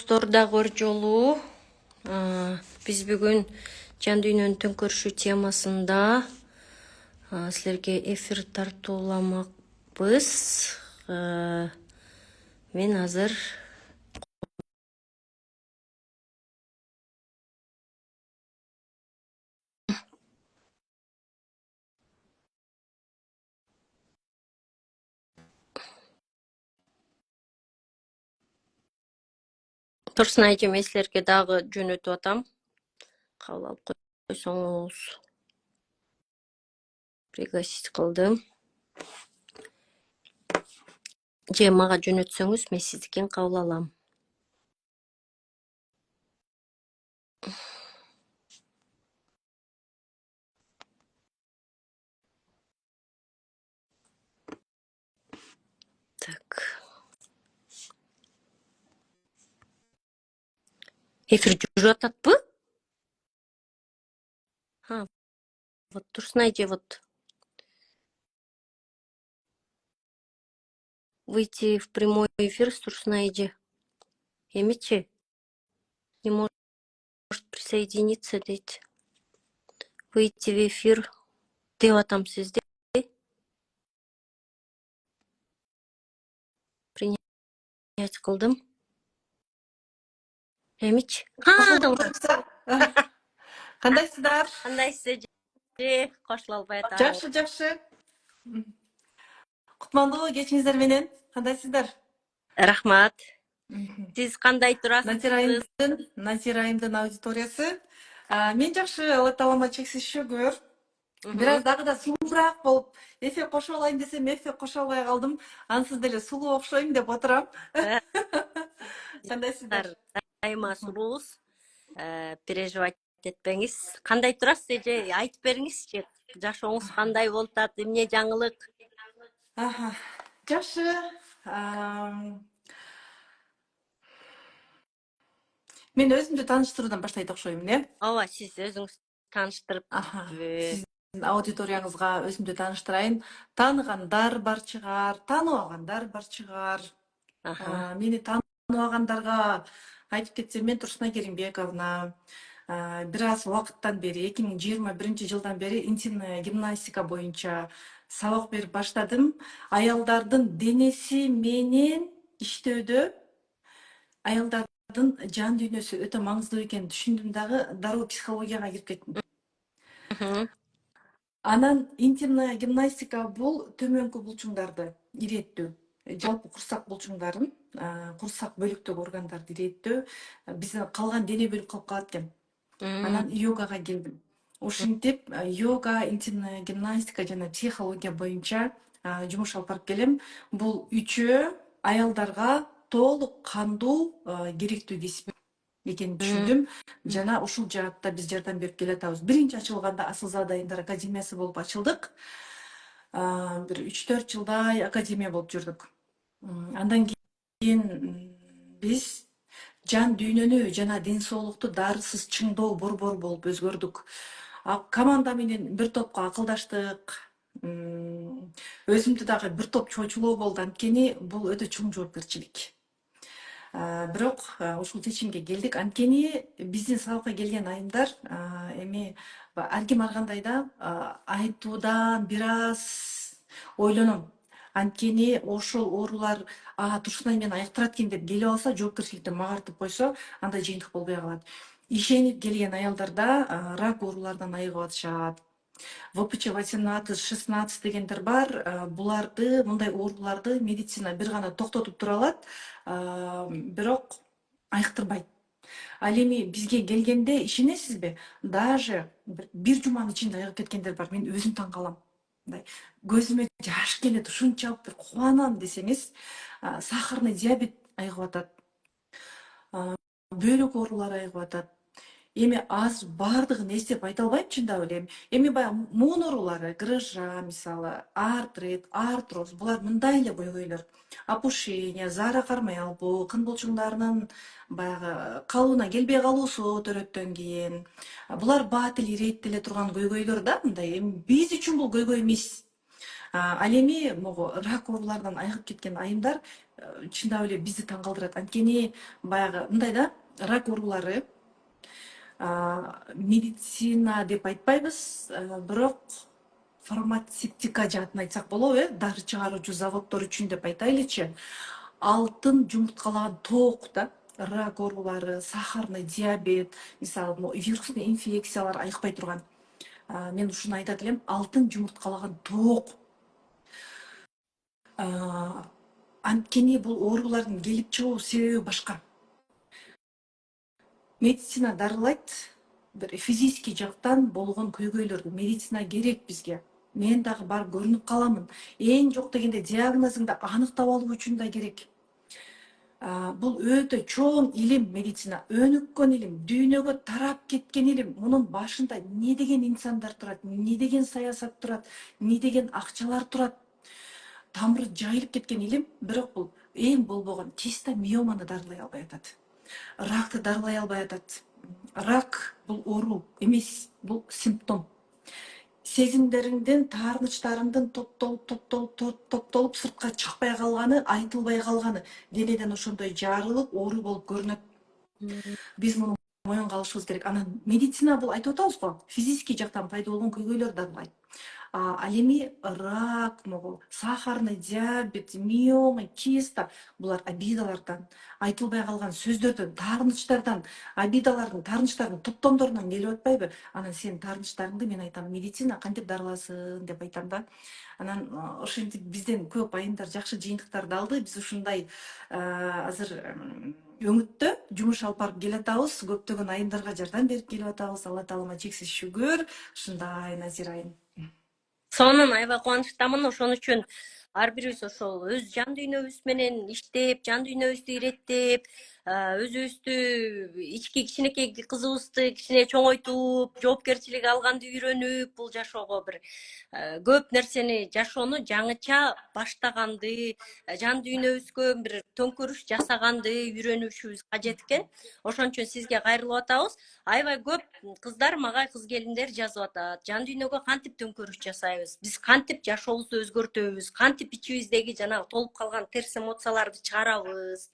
Достор дагы bir жолу биз бүгүн жан дүйнөнүн төңкөрүшү темасында силерге эфир тартууламакпыз. Мен азыр Турсун айжеме силерге дагы жөнөтүп атам. Кабыл алып койсоңуз. Пригласить кылдым. Же мага жөнөтсөңүз мен сиздикин кабыл алам. Так. Эфир жүрүп ататпы? Вот Турсун айже, вот. Выйти в прямой эфир с Турсун айже. Эмичи? Не может присоединиться, дейт. Выйти в эфир деп атам сизди. Принять кылдым. Эмич? Кандайсыздар? Кандайсыз же? Кошула албай атам. Жакшы, жакшы. Кутмандуу кечиңиздер менен. Кандайсыздар? Рахмат. Сиз кандай турасыз? Назира айымдын аудиториясы. Мен жакшы, Алла таалама чексиз шүгүр. Бир аз дагы да сулуураак болуп, эфир кошо алайын десем, эфир кошо албай калдым. Ансыз деле сулуу окшойм деп отурам. Кандайсыздар? Дайыма сулуусуз. Переживать этпеңиз. Кандай турасыз эже? Айтып бериңизчи. Жашооңуз кандай болуп атат? Эмне жаңылык? Жакшы. Мен өзүмдү тааныштыруудан баштайт окшойм, э? Ооба, сиз өзүңүз тааныштырып. Сиздин аудиторияңызга өзүмдү тааныштырайын. Тааныгандар бар чыгар, тааныбагандар бар чыгар. Мени тааныбагандарга айтып кетсем, мен Турсунай Керимбековна бир аз убакыттан бери, 2021 бери интимная гимнастика боюнча сабак берип баштадым. Аялдардын денеси менен иштөөдө аялдардын жан дүйнөсү өтө маңыздуу экенин түшүндүм дагы, дароо психологияга кирип кеттим. Анан интимная гимнастика бул төмөнкү булчуңдарды иреттөө, жалпы курсак булчуңдарын, курсак бөлүктөгү органдарды иреттөө, биздин калган дене бөлүп калып калат экен. Анан йогага келдим. Ушинтип йога, интимная гимнастика жана психология боюнча жумуш алып барып келем. Бул үчөө аялдарга толук кандуу керектүү кесип экенин түшүндүм. Жана ушул жаатта биз жардам берип келатабыз. Биринчи ачылганда Асылзада айымдар академиясы болуп ачылдык. Бир 3-4 жылдай академия болуп жүрдүк. Андан кийин биз жан дүйнөнү жана ден соолукту дарысыз чыңдоо борбору болуп өзгөрдүк. Команда менен бир топко акылдаштык. Өзүмдү дагы бир топ чоочулоо болду, анткени бул өтө чоң жоопкерчилик. Бирок ушул чечимге келдик. Анткени биздин сабакка келген айымдар эми ар ким ар кандай да айтуудан бир аз ойлоном. Анткени ошол оорулар Турсунай мени айыктырат экен деп келип алса, жоопкерчиликти мага артып койсо, анда жыйынтык болбой калат. Ишенип келген аялдарда рак оорулардан айыгып атышат. ВПЧ-18-16 дегендер бар. Буларды, мындай ооруларды медицина бир гана токтотуп тура алат, бирок айыктырбайт. Ал эми бизге келгенде, ишенесизби, даже бир жуманын ичинде айыгып кеткендер бар. Мен өзүм таң калам. Көзүмө жаш келет, ушунчалык бир кубанам десеңиз, сахарный диабет айыгып атат. Бөйрөк оорулары айыгып атат. Эми аз бардыгын эстеп айта албайм, чындап эле. Эми баягы муун оорулары, грыжа, мисалы, артрит, артроз, булар мындай эле көйгөйлөр. Опушение, заара кармай албоо, кын булчуңдарынын баягы калыбына келбей калуусу төрөттөн кийин. Булар баатыл ирейт деле турган көйгөйлөр да, мындай. Эми биз үчүн бул көйгөй эмес. Ал эми могу рак ооруларынан айыгып кеткен айымдар чындап эле бизди таң калтырат. Анткени баягы мындай да, рак оорулары медицина деп айтпайбыз, бирок фармацевтика жаатын айтсак болобу, дары чыгаруучу заводдор үчүн деп айтайлычы. Алтын жумурткалаган тоок да, рак оорулары, сахарный диабет, мисалы вирусный инфекциялар айыкпай турган. Мен ушуну айтат элем, алтын жумурткалаган тоок. Анткени бул оорулардын келип чыгуу себеби башка. Медицина дарылайт, бир физический жактан болгон көйгөйлөрдү. Медицина керек бизге. Мен дагы барып көрүнүп каламын. Эң жок дегенде диагнозуңду аныктап алуу үчүн да керек. Бул өтө чоң илим медицина, өнүккөн илим, дүйнөгө тарап кеткен илим. Мунун башында не деген инсандар турат, не деген саясат турат, не деген акчалар турат. Тамыры жайылып кеткен илим, бирок бул эң болбогон тестомиоманы дарылай албай атат. Ракты дарылай албай атат. Рак бул оору эмес, бул симптом. Сезимдериңдин, таарынычтарыңдын топтолуп сыртка чыкпай калганы, айтылбай калганы, денеден ошондой жарылып, оору болуп көрүнөт. Биз муну моюнга алышыбыз керек. Анан медицина бул айтып атабызго, физический жактан пайда болгон көйгөйлөрдү дарылайт. Ал эми рак, могу сахарный диабет, миома, киста булар обидалардан, айтылбай калган сөздөрдөн, таарынычтардан, обидалардын, таарынычтардын топтомдорунан келип атпайбы? Анан сенин таарынычтарыңды мен айтам, медицина кантип дарыласын деп айтам да. Анан ошентип бизден көп айымдар жакшы жыйынтыктарды алды. Биз ушундай азыр өңүттө жумуш алып барып келатабыз. Көптөгөн айымдарга жардам берип келип атабыз. Алла таалама чексиз шүгүр. Ушундай, Назира айым. Сонун аябай кубанычтамын. Ошон үчүн ар бирибиз ошол өз жан дүйнөбүз менен иштеп, жан дүйнөбүздү иреттеп, өзүбүздү ички кичинекей кызыбызды кичине чоңойтуп, жоопкерчилик алганды үйрөнүп, бул жашоого бир көп нерсени жашоону жаңыча баштаганды, жан дүйнөбүзгө бир төңкөрүш жасаганды үйрөнүшүбүз кажет экен. Ошон үчүн сизге кайрылып атабыз. Аябай көп кыздар мага, кыз келиндер жазып атат. Жан дүйнөгө кантип төңкөрүш жасайбыз? Биз кантип жашообузду өзгөртөбүз? Кантип ичибиздеги жанагы толуп калган терс эмоцияларды чыгарабыз?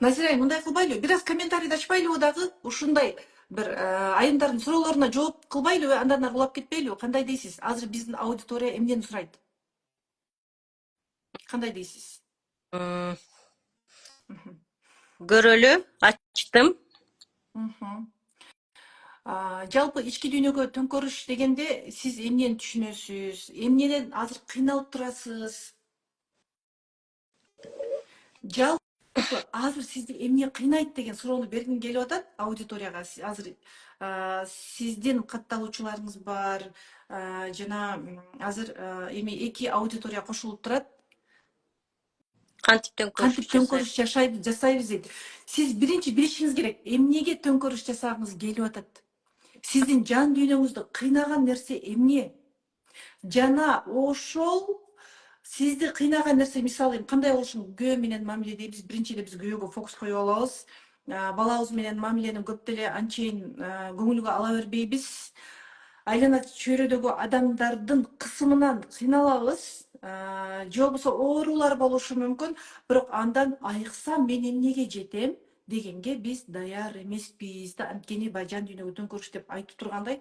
Назира, мындай кылбайлыбы? Бир аз комментарийди ачпайлыбы дагы? Ушундай бир айымдардын суроолоруна жооп кылбайлыбы, андан ары улап кетпейлиби? Кандай дейсиз? Азыр биздин аудитория эмнени сурайт? Кандай дейсиз? Көрөлү, ачтым. Жалпы ички дүйнөгө төңкөрүш дегенде сиз эмнени түшүнөсүз? Эмнеден азыр кыйналып турасыз? Жалпы азыр сизди эмне кыйнайт деген суроону бергим келип атат аудиторияга. Азыр сиздин катталуучуларыңыз бар, жана азыр эми эки аудитория кошулуп турат. Кантип төңкөрүш жасайбыз дейт. Сиз биринчи билишиңиз керек, эмнеге төңкөрүш жасагыңыз келип атат? Сиздин жан дүйнөңүздү кыйнаган нерсе эмне? Жана ошол сизди кыйнаган нерсе, мисалы кандай болушун, күйөө менен мамиле дейбиз. Биринчи эле биз күйөөгө фокус коюп алабыз. Балабыз менен мамилени көп деле анчейин көңүлгө ала бербейбиз. Айлана чөйрөдөгү адамдардын кысымынан кыйналабыз. Же болбосо оорулар болушу мүмкүн, бирок андан айыксам мен эмнеге жетем дегенге биз даяр эмеспиз да. Анткени баягы жан дүйнөгө төңкөрүш деп айтып тургандай,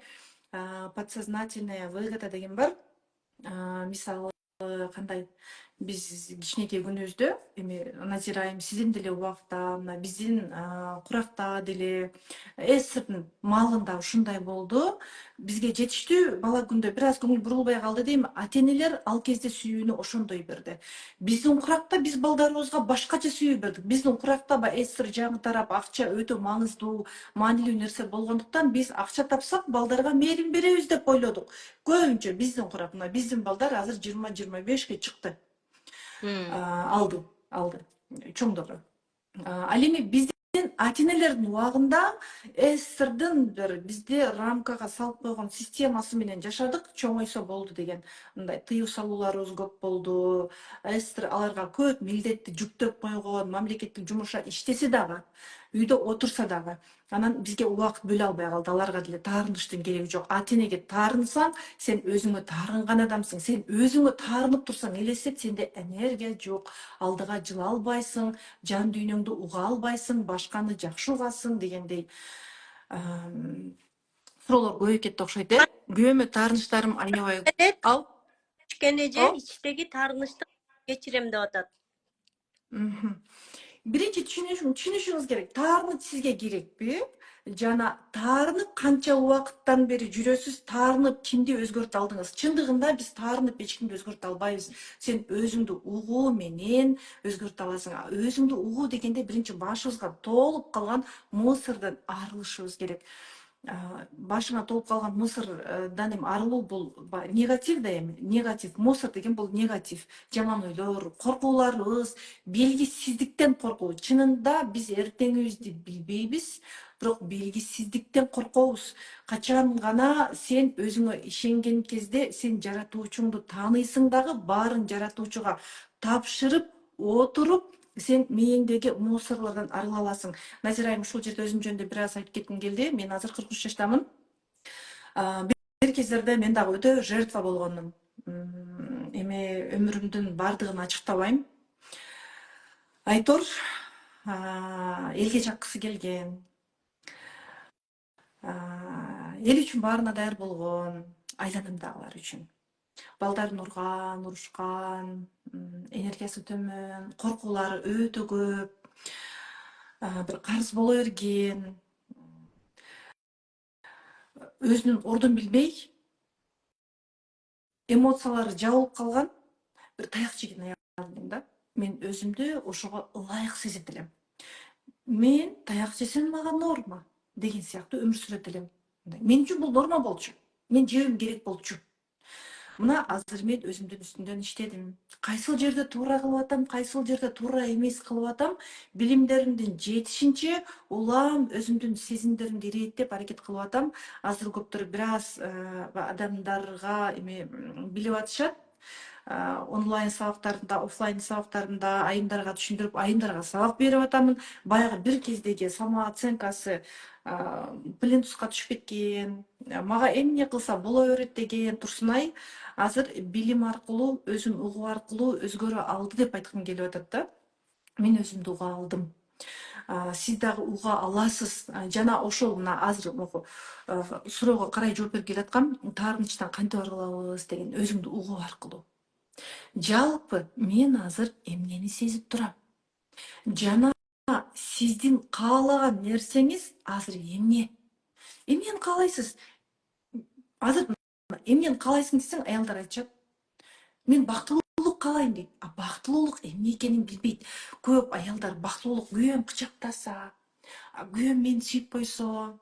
подсознательная выгода деген бар. Мисалы кандай, биз кичинекей күнүбүздө эми Назира айым сиздин деле убакта, мына биздин куракта деле СССРдин маалында ушундай болду. Бизге жетиштүү бала күндө бир аз көңүл бурулбай калды дейм. Ата-энелер ал кезде сүйүүнү ошондой берди. Биздин куракта биз балдарыбызга башкача сүйүү бердик. Биздин куракта СССР жаңы тарап, акча өтө маңыздуу, маанилүү нерсе болгондуктан биз акча тапсак балдарга мээрин беребиз деп ойлодук. Көбүнчө биздин курак, мына биздин балдар азыр 20-25ке чыкты. Алды чоңдорду. Ал эми биздин ата-энелердин убагында СССРдын бир бизди рамкага салып койгон системасы менен жашадык, чоңойсо болду деген мындай тыюу салууларыбыз көп болду. СССР аларга көп милдетти жүктөп койгон, мамлекеттик жумушта иштесе дагы үйдө отурса дагы анан бизге убакыт бөлө албай калды. Аларга деле таарынычтын кереги жок. Ата энеге таарынсаң, сен өзүңө таарынган адамсың. Сен өзүңө таарынып турсаң, элестет, сенде энергия жок, алдыга жыла албайсың, жан дүйнөңдү уга албайсың, башканы жакшы угасың дегендей суроолор көбөйүп кетти окшойт, Күйөөмө таарынычтарым аябай. Ал Кичкене же о ичтеги таарынычты кечирем деп атат. Биринчи түшүнүшүңүз керек. Таарыныч сизге керекпи? Жана таарынып канча убакыттан бери жүрөсүз? Таарынып кимди өзгөртө алдыңыз? Чындыгында биз таарынып эч кимди өзгөртө албайбыз. Сен өзүңдү угуу менен өзгөртө аласың. Өзүңдү угуу дегенде биринчи башыбызга толуп калган мусордон арылышыбыз керек. Башыңа толуп калган мусордон эми арылуу бул негатив да, эми негатив. Мусор деген бул негатив. Жаман ойлор, коркууларыбыз, белгисиздиктен коркуу. Чынында биз эртеңибизди билбейбиз, бирок белгисиздиктен коркобуз. Качан гана сен өзүңө ишенген кезде сен жаратуучуңду тааныйсың дагы, баарын жаратуучуга тапшырып отуруп, сен мээңдеги мусорлордон арыла аласың. Назира айым, ушул жерде өзүм жөнүндө бир аз айтып кетким келди. Мен азыр 43 жаштамын. Бир кездерде мен дагы өтө жертва болгондум. Эми өмүрүмдүн баардыгын ачыктабайм. Айтор элге чаккысы келген, эл үчүн баарына даяр болгон, айланамдагылар үчүн. Балдарын урган, урушкан, энергиясы төмөн, коркуулары өтө көп, бир карыз боло берген, өзүнүн ордун билбей, эмоциялары жабылып калган бир таяк жеген аялмын да. Мен өзүмдү ошого ылайык сезет элем. Мен таяк жесем мага норма деген сыяктуу өмүр сүрөт элем. Мен үчүн бул норма болчу. Мен жебем керек болчу. Мына азыр мен өзүмдүн үстүндөн иштедим. Кайсыл жерде туура кылып атам, кайсыл жерде туура эмес кылып атам, билимдеримдин жетишинче улам өзүмдүн сезимдеримди ирээттеп аракет кылып атам. Азыр көптөр бир аз адамдарга эми билип атышат. Онлайн сабактарымда, офлайн сабактарымда айымдарга түшүндүрүп, айымдарга сабак берип атамын. Баягы бир кездеги самооценкасы плинтуска түшүп кеткен, мага эмне кылса боло берет деген Турсунай азыр билим аркылуу, өзүн угуу аркылуу өзгөрө алды деп айткым келип атат да. Мен өзүмдү уга алдым. Сиз дагы уга аласыз. Жана ошол мына азыр суроого карай жооп берип келаткам. Таарынычтан кантип арылабыз деген өзүңдү угуу аркылуу. Жалпы мен азыр эмнени сезип турам? Жана сиздин каалаган нерсеңиз азыр эмне? Эмнени каалайсыз? Азыр эмнени каалайсың десең, аялдар айтышат. Мен бактылуулук каалайм дейт. Бактылуулук эмне экенин билбейт. Көп аялдар бактылуулук күйөөм кычактаса, күйөөм мени сүйүп койсо,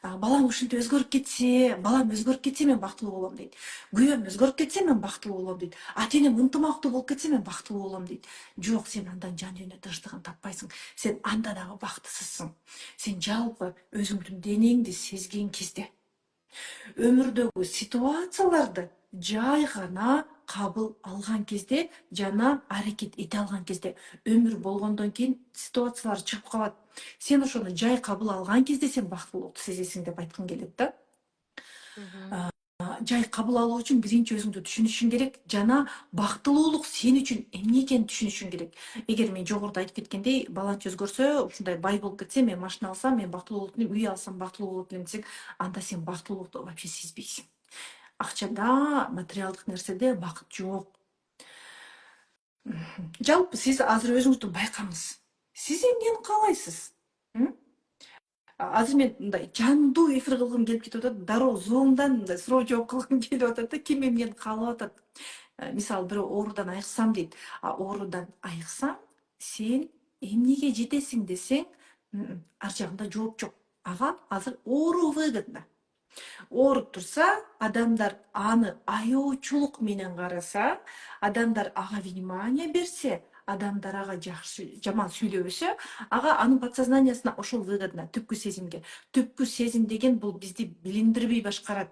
балам ушинтип өзгөрүп кетсе, балам өзгөрүп кетсе мен бактылуу болом дейт. Күйөөм өзгөрүп кетсе мен бактылуу болом дейт. Ата энем ынтымактуу болуп кетсе мен бактылуу болом дейт. Жок, сен андан жан дүйнө тынчтыгын таппайсың. Сен анда дагы бактысызсың. Сен жалпы өзүңдүн денеңди сезген кезде, өмүрдөгү ситуацияларды жай гана кабыл алган кезде жана аракет эте алган кезде, өмүр болгондон кийин ситуациялар чыгып калат. Сен ошону жай кабыл алган кезде сен бактылуулукту сезесиң деп айткым келет да. Жай кабыл алуу үчүн биринчи өзүңдү түшүнүшүң керек, жана бактылуулук сен үчүн эмне экенин түшүнүшүң керек. Эгер мен жогоруда айтып кеткендей, баланч өзгөрсө, ушундай бай болуп кетсем, мен машина алсам, мен бактылуу болуп элем, үй алсам бактылуу болуп элем десең, анда сен бактылуулукту вообще сезбейсиң. Акчада, материалдык нерседе бакыт жок. Жалпы сиз азыр өзүңүздү байкаңыз. Сиз эмнени каалайсыз? Азыр мен мындай жандуу эфир кылгым келип кетип атат. Дароо зоомдан мындай суроо жооп кылгым келип атат да. Ким эмнени каалап атат? Мисалы бирөө оорудан айыксам дейт. Оорудан айыксаң, сен эмнеге жетесиң десең, ар жагында жооп жок. Ага азыр оору выгодно. Ооруп турса, адамдар аны аyoочулук менен караса, адамдар ага внимание берсе, адамдар ага жакшы жаман сүйлөбөсө, ага анын подсознаниясына ошол выгодно, түпкү сезимге. Түпкү сезим деген бул бизди билиндирбей башкарат.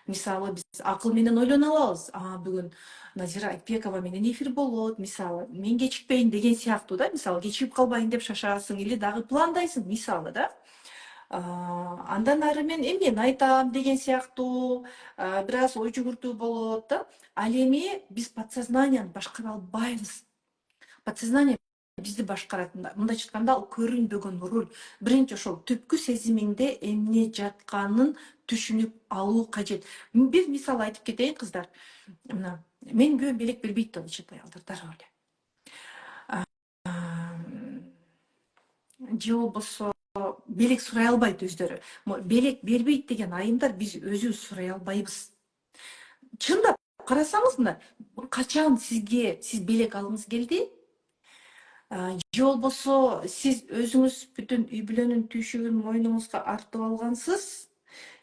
мисалы биз акыл менен ойлоно алабыз. Бүгүн Назира Айтбекова менен эфир болот, мисалы мен кечикпейин деген сыяктуу да, мисалы кечигип калбайын деп шашасың или дагы пландайсың, мисалы да. Андан ары мен эмнени айтам деген сыяктуу бир аз ой жүгүртүү болот да. Ал эми биз подсознанияны башкара албайбыз. Подсознание бизди башкарат. Мындайча айтканда, ал көрүнбөгөн руль. Биринчи ошол түпкү сезимиңде эмне жатканын түшүнүп алуу кажет. Бир мисал айтып кетейин, кыздар. Мына, мен күбө белек бербейт деп айтышат аялдар дароо эле. Же болбосо белек сурай албайт өздөрү. Белек бербейт деген айымдар биз өзүбүз сурай албайбыз. Чындап карасаңыз мына, качан сиз белек алгыңыз келди? Же болбосо сиз өзүңүз бүтүн үй бүлөнүн түйшүгүн мойнуңузга артып алгансыз,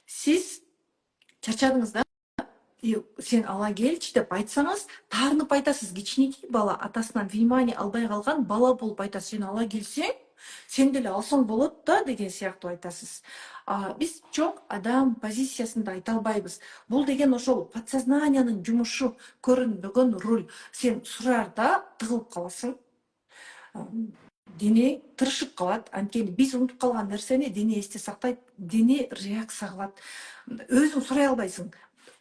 сиз чачадыңыз да, сен ала келчи деп айтсаңыз, таарынып айтасыз. Кичинекей бала атасынан внимание албай калган бала болуп айтасыз. Сен ала келсең, сен деле алсаң болот да деген сыяктуу айтасыз. Биз чоң адам позициясында айта албайбыз. Бул деген ошол подсознаниянын жумушу, көрүнбөгөн руль. Сен сураарда тыгылып каласың. Дене тырышып калат. Анткени биз унутуп калган нерсени дене эсте сактайт, дене реакция кылат. Өзүң сурай албайсың.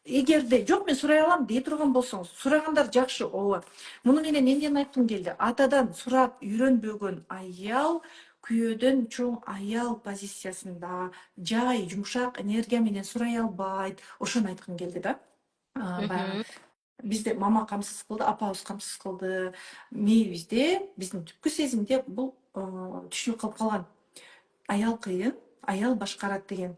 Эгерде жок мен сурай алам дей турган болсоңуз, сурагандар жакшы, ооба. Муну менен эмнени айткым келди? Атадан сурап үйрөнбөгөн аял күйөөдөн чоң аял позициясында жай, жумшак энергия менен сурай албайт. Ошону айткым келди да. Баягы бизде мама камсыз кылды, апабыз камсыз кылды. Мээбизде, биздин түпкү сезимде бул түшүнүп калып калган. Аял кыйын, аял башкарат деген.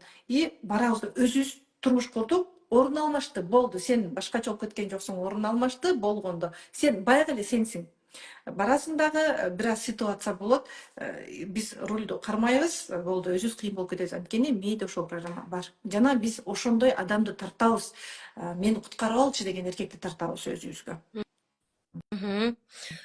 Барабыз да өзүбүз турмуш курдук, орун алмашты, болду. Сен башкача болуп кеткен жоксуң, орун алмашты, болгондо. Сен баягы эле сенсиң. Барасың дагы бир аз ситуация болот. Биз рульду кармайбыз, болду, өзүбүз кыйын болуп кетебиз. Анткени мээде ошол программа бар. Жана биз ошондой адамды тартабыз. Мени куткарып алчы деген эркекти тартабыз өзүбүзгө.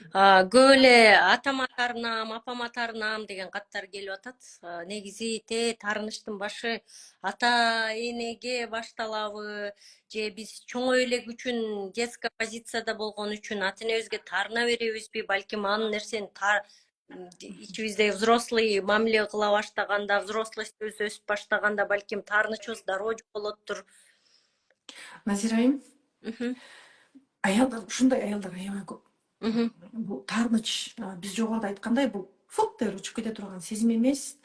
Көп эле атама таарынам, апама таарынам деген каттар келип атат. Негизи таарынычтын башы ата энеге башталабы, же биз чоңой элек үчүн детский позицияда болгон үчүн ата энебизге таарына беребизби? Балким анын нерсени ичибизде взрослый мамиле кыла баштаганда, взрослость өсүп баштаганда балким таарынычыбыз дароо жоголоттур. Назира айым, аялдар, ушундай аялдар аябай көп. Бул таарыныч, биз жогоруда айткандай, бул фоктер учуп кете турган сезим эмес.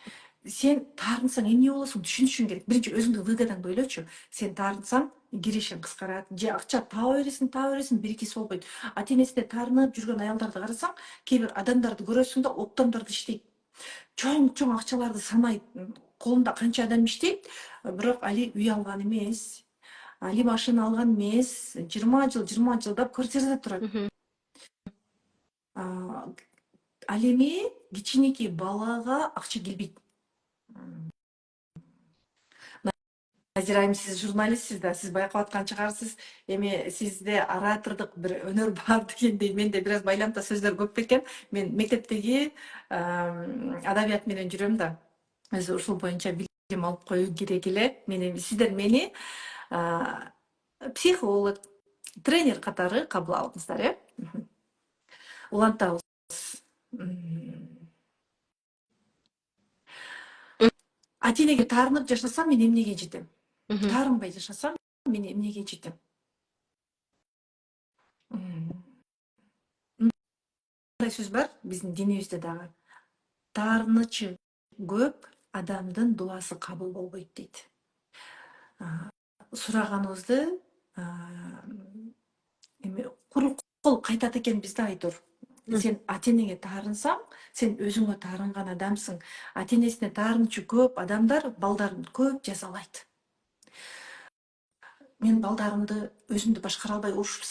Сен таарынсаң эмне болосуң түшүнүшүң керек. Биринчи өзүңдүн выгодаңды ойлочу. Сен таарынсаң киришиң кыскарат, же акча таба бересиң, бирикиси болбойт. Ата энесине таарынып жүргөн аялдарды карасаң, кээ бир адамдарды көрөсүң да, оптомдорду иштейт. Чоң акчаларды санайт. Колунда канча адам иштейт, бирок али үй алган эмес. Али машина алган эмес. 20 жылдап квартирада турат. Ал эми кичинекей балага акча келбейт. Назира айым, сиз журналистсиз да, сиз байкап аткан чыгарсыз. Эми сизде оратордук бир өнөр бар дегендей, менде бир аз байламта сөздөр көп бекен. Мен мектептеги адабият менен жүрөм да. Өзү ушул боюнча билим алып коюу керек эле. Сиздер мени психолог, тренер катары кабыл алдыңыздар, улантабыз. Ата энеге таарынып жашасам мен эмнеге жетем? Таарынбай жашасам мен эмнеге жетем? Мындай сөз бар биздин динибизде дагы. Таарынычы көп адамдын дуасы кабыл болбойт дейт. Сураганыбызды куру кол кайтат экен бизде айтор. Сен ата энеңе таарынсаң, сен өзүңө таарынган адамсың. Ата энесине таарынчу көп адамдар балдарын көп жазалайт. Мен балдарымды өзүмдү башкара албай уруп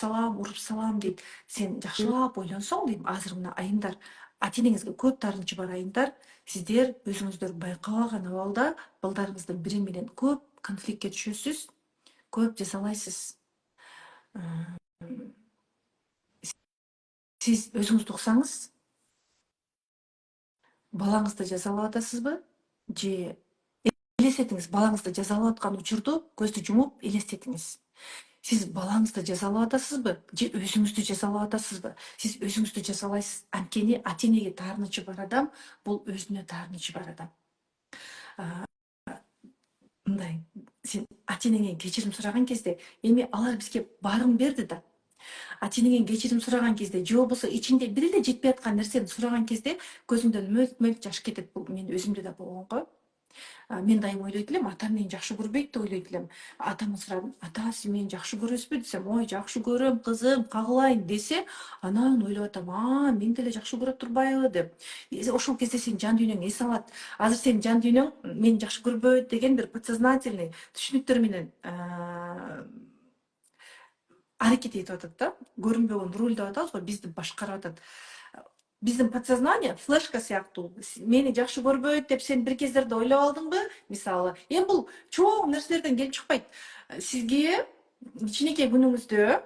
салам дейт. Сен жакшылап ойлонсоң дейм, азыр мына айымдар, ата энеңизге көп таарынычы бар айымдар, сиздер өзүңүздөр байкабаган абалда балдарыңыздын бири менен көп конфликтке түшөсүз, көп жазалайсыз. Сиз өзүңүздү уксаңыз, балаңызды жазалап атасызбы, же элестетиңиз, балаңызды жазалап аткан учурду көздү жумуп элестетиңиз. Сиз балаңызды жазалап атасызбы же өзүңүздү жазалап атасызбы? Сиз өзүңүздү жазалайсыз. Анткени ата-энеге таарынычы бар адам бул өзүнө таарынычы бар адам. Мындай, сен ата-энеңен кечирим сураган кезде, эми алар бизге баарын берди да. Ата-энеңен кечирим сураган кезде, же болбосо ичиңде бир эле жетпей аткан нерсени сураган кезде көзүңдөн мөлт-мөлт жаш кетет. Бул мен өзүмдө да болгон го. Мен дайым ойлойт элем, атам мени жакшы көрбөйт деп ойлойт элем. Атаман сурадым, ата сиз мени жакшы көрөсүзбү десем, ой жакшы көрөм кызым, кагылайын десе, анан ойлоп атам, мен деле жакшы көрө турбайбы деп. Ошол кезде сенин жан дүйнөң эс алат. Азыр сенин жан дүйнөң мени жакшы көрбөйт деген бир подсознательный түшүнүктөр менен аракет этип атат да. Көрүнбөгөн руль деп атабыз го, бизди башкарып атат. Биздин подсознание флешка сыяктуу. Мени жакшы көрбөйт деп сен бир кездерде ойлоп алдыңбы? Мисалы, эми бул чоң нерселерден келип чыкпайт. Сизге кичинекей күнүңүздө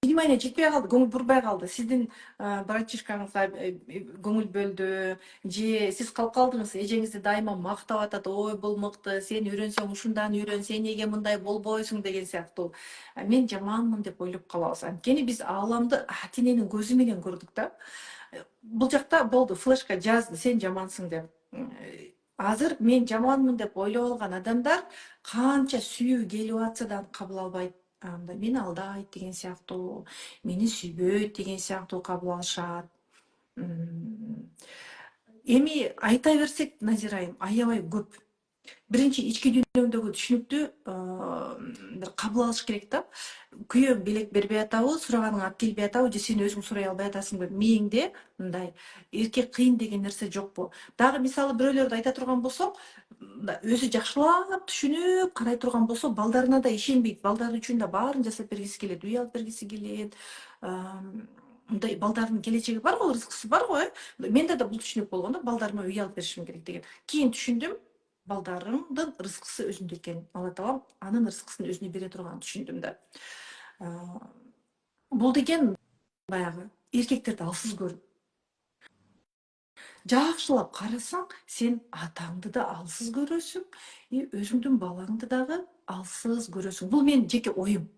внимание жетпей калды, көңүл бурбай калды. Сиздин братишкаңызга көңүл бөлдү, же сиз калып калдыңыз, эжеңизди дайыма мактап атат, ой бул мыкты, сен үйрөнсөң ушундан үйрөн, сен эмнеге мындай болбойсуң деген сыяктуу. Мен жаманмын деп ойлоп калабыз. Анткени биз ааламды ата-эненин көзү менен көрдүк да. Бул жакта болду, флешка жазды, сен жамансың деп. Азыр мен жаманмын деп ойлоп алган адамдар канча сүйүү келип атса да кабыл албайт. Мени алдайт деген сыяктуу, мени сүйбөйт деген сыяктуу кабыл алышат. Эми айта берсек, Назира айым, аябай көп. Биринчи ички дүйнөңдөгү түшүнүктү бир кабыл алыш керек да. Күйөөң белек бербей атабы, сураганың алып келбей атабы, же сен өзүң сурай албай атасыңбы? Мээңде мындай эркек кыйын деген нерсе жокпу? Дагы мисалы бирөөлөрдү айта турган болсок, өзү жакшылап түшүнүп карай турган болсо, балдарына да ишенбейт. Балдары үчүн да баарын жасап бергиси келет, үй алып бергиси келет. Мындай балдардын келечеги бар го, рызкысы бар го, Менде да бул түшүнүк болгон да, балдарыма үй алып беришим керек деген. Кийин түшүндүм, балдарымдын рызкысы өзүндө экенин. Алла таалам анын рызкысын өзүнө бере турганын түшүндүм да. Бул деген баягы эркектерди алсыз көрүп. Жакшылап карасаң, сен атаңды да алсыз көрөсүң, өзүңдүн балаңды дагы алсыз көрөсүң. Бул менин жеке оюм.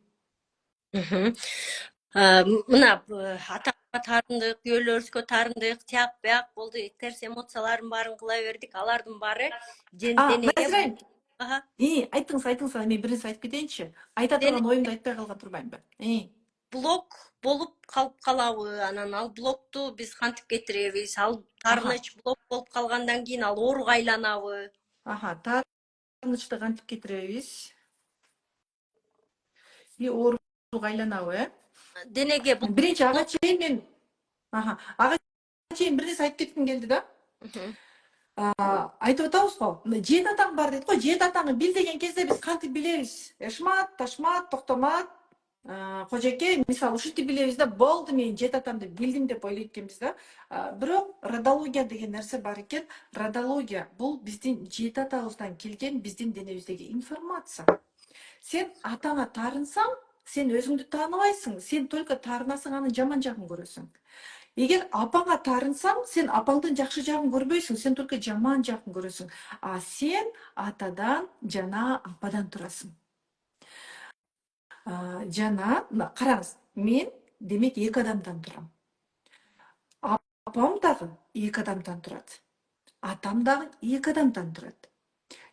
Мына атага таарындык, күйөөлөрүбүзгө таарындык, тияк бияк болду, терс эмоциялардын баарын кыла бердик. Алардын баары денеге. Назира, айтыңыз, мен бир нерсе айтып кетейинчи. Айта турган оюмду айтпай калган турбаймынбы? Блок болуп калып калабы, анан ал блокту биз кантип кетиребиз? Ал таарыныч блок болуп калгандан кийин ал ооруга айланабы? Таарынычты кантип кетиребиз? Ооруга айланабы, Денеге биринчи ага чейин мен бир нерсе айтып кетким келди да. Айтып атабыз го, жет атаң бар дейт го, жет атаңы бил деген кезде биз кантип билебиз? Эшмат, Ташмат, Токтомат, Кожоке, мисалы ушинтип билебиз да, болду мен жет атамды билдим деп ойлойт экенбиз да. Бирок родология деген нерсе бар экен. Родология бул биздин жет атабыздан келген биздин денебиздеги информация. Сен атаңа таарынсаң, сен өзүңдү тааныбайсың, сен только таарынасың, анын жаман жагын көрөсүң. Эгер апаңа таарынсаң, сен апаңдын жакшы жагын көрбөйсүң, сен только жаман жагын көрөсүң. Сен атадан жана ападан турасың. Караңыз, мен демек эки адамдан турам. Апам дагы эки адамдан турат. Атам дагы эки адамдан турат.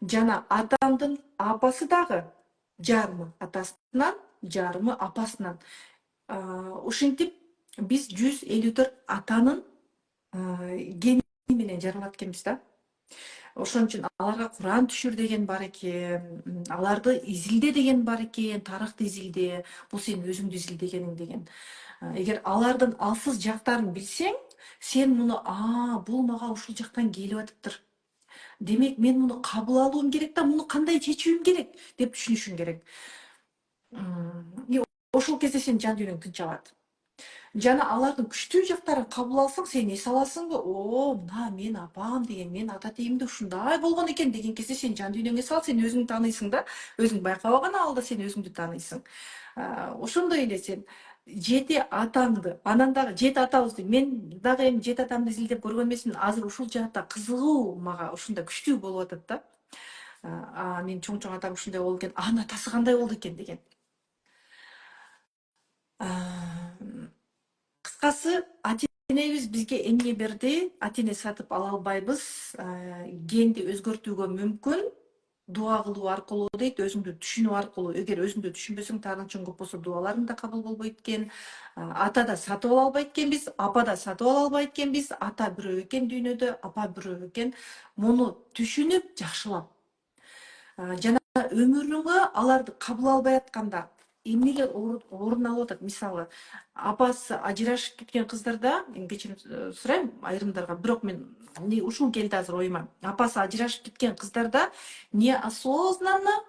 Жана атамдын апасы дагы жарымы атасынан, жарымы апасынан. Ушинтип биз 154 атанын гени менен жаралат экенбиз да. Ошон үчүн аларга Куран түшүр деген бар экен, аларды изилде деген бар экен, тарыхты изилде, бул сен өзүңдү изилдегениң деген. Эгер алардын алсыз жактарын билсең, сен муну бул мага ушул жактан келип атыптыр. Демек мен муну кабыл алуум керек да, муну кандай чечүүм керек деп түшүнүшүң керек. Ошол кезде сен жан дүйнөң тынчалат. Жана алардын күчтүү жактарын кабыл алсаң, сен эс аласыңбы? Мына мен апам деген, мен ата тейимде ушундай болгон экен деген кезде сен жан дүйнөң эс алат, сен өзүңдү тааныйсың да. Өзүң байкабаган абалда сен өзүңдү тааныйсың. Ошондой эле сен жети атаңды, анан дагы жети атабызды, мен дагы эми жети атамды изилдеп көргөн эмесмин. Азыр ушул жаатта кызыгуу мага ушундай күчтүү болуп атат да. Менин чоң атам ушундай болду экен, анын атасы кандай болду экен деген. Кыскасы, ата-энебиз бизге эмне берди, ата-эне сатып ала албайбыз. Генди өзгөртүүгө мүмкүн, дуа кылуу аркылуу дейт, өзүңдү түшүнүү аркылуу. Эгер өзүңдү түшүнбөсөң, таарынчың көп болсо дуаларың да кабыл болбойт экен. Ата да сатып ала албайт экенбиз, апа да сатып ала албайт экенбиз. Ата бирөө экен дүйнөдө, апа бирөө экен. Муну түшүнүп, жакшылап жана өмүрүңө аларды кабыл албай атканда эмнелер орун алып атат. Мисалы, апасы ажырашып кеткен кыздарда, кечирим сурайм айрымдарга, бирок мен ушул келди азыр оюма. Апасы ажырашып кеткен кыздарда неосознанно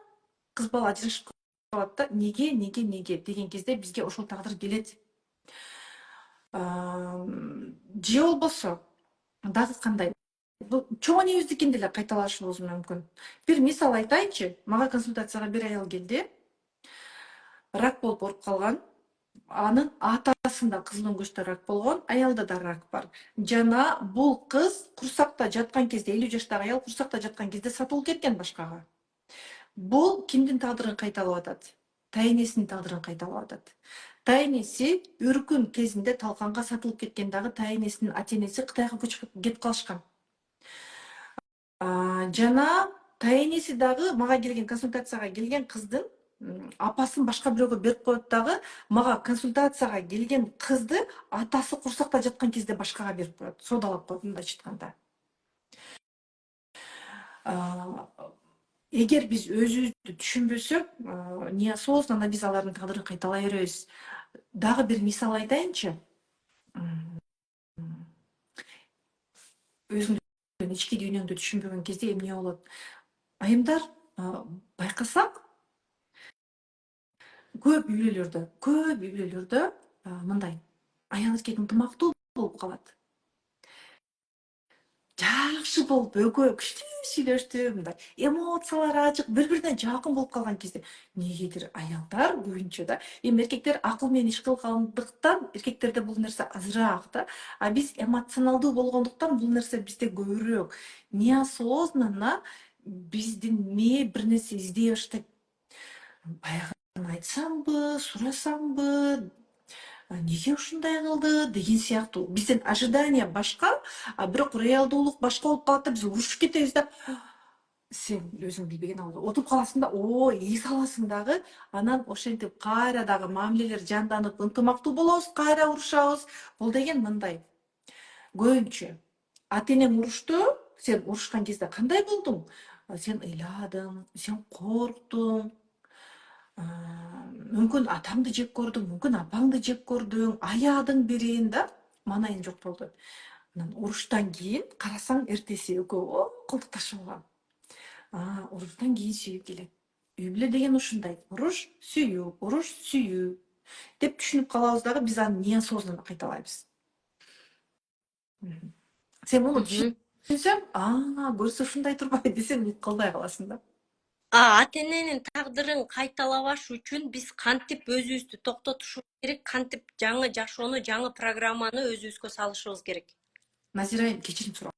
кыз бала ажырашып калат да. Неге деген кезде бизге ошол тагдыр келет. Же болбосо дагы кандай? Бул чоң энебиздикин деле кайталашыбыз мүмкүн. Бир мисал айтайынчы. Мага консультацияга бир аял келди. Рак болуп ооруп калган. Анын атасында кызыл өңгөчтө рак болгон, аялда да рак бар. Жана бул кыз курсакта жаткан кезде, 50 жаштагы аял курсакта жаткан кезде сатылып кеткен башкага. Бул кимдин тагдырын кайталап атат? Тайнесинин тагдырын кайталап атат. Тайнеси үркүн кезинде талканга сатылып кеткен, дагы тайнесинин ата-энеси Кытайга көчүп кетип калышкан. Жана тайнеси дагы мага келген, консультацияга келген кыздын апасын башка бирөөгө берип коет дагы. Мага консультацияга келген кызды атасы курсакта жаткан кезде башкага берип коет. Содалап коет, мындайча айтканда. Эгер биз өзүбүздү түшүнбөсөк, неосознанно биз алардын тагдырын кайталай беребиз. Дагы бир мисал айтайынчы. Өзүңдүн ички дүйнөңдү түшүнбөгөн кезде эмне болот? Айымдар, байкасак, көп үй бүлөлөрдө мындай аял эркек ынтымактуу болуп калат. Жакшы болуп, экөө күчтүү сүйлөштү, мындай эмоциялары ачык, бири-бирине жакын болуп калган кезде негедир аялдар көбүнчө да, эми эркектер акыл менен иш кылгандыктан эркектерде бул нерсе азыраак да, а биз эмоционалдуу болгондуктан бул нерсе бизде көбүрөөк. Неосознанно биздин мээ бир нерсе издей баштайт. Баягы айтсамбы, сурасамбы, неге ушундай кылды деген сыяктуу. Биздин ожидание башка, бирок реалдуулук башка болуп калат да, биз урушуп кетебиз да. Сен өзүң билбеген алды. Отуруп каласың да, эс аласың дагы. Анан ошентип кайра дагы мамилелер жанданып, ынтымактуу болобуз, кайра урушабыз. Бул деген мындай. Көбүнчө ата-энең урушту, сен урушкан кезде кандай болдуң? Сен ыйладың, сен корктуң. Мүмкүн атаңды жек көрдүң, мүмкүн апаңды жек көрдүң, аядың бирин да, маанайың жок болду. Анан уруштан кийин карасаң, эртеси экөө колдукташып алган. Уруштан кийин сүйүү келет. Үй бүлө деген ушундай. Уруш, сүйүү деп түшүнүп калабыз дагы, биз аны неосознанно кайталайбыз. Сен муну түшүнсөң, көрсө ушундай турбайбы десең, кылдай каласың да. Ата-эненин тагдырын кайталабаш үчүн биз кантип өзүбүздү токтотушубуз керек, кантип жаңы жашоону, жаңы программаны өзүбүзгө салышыбыз керек? Назира айым, кечирим суроо.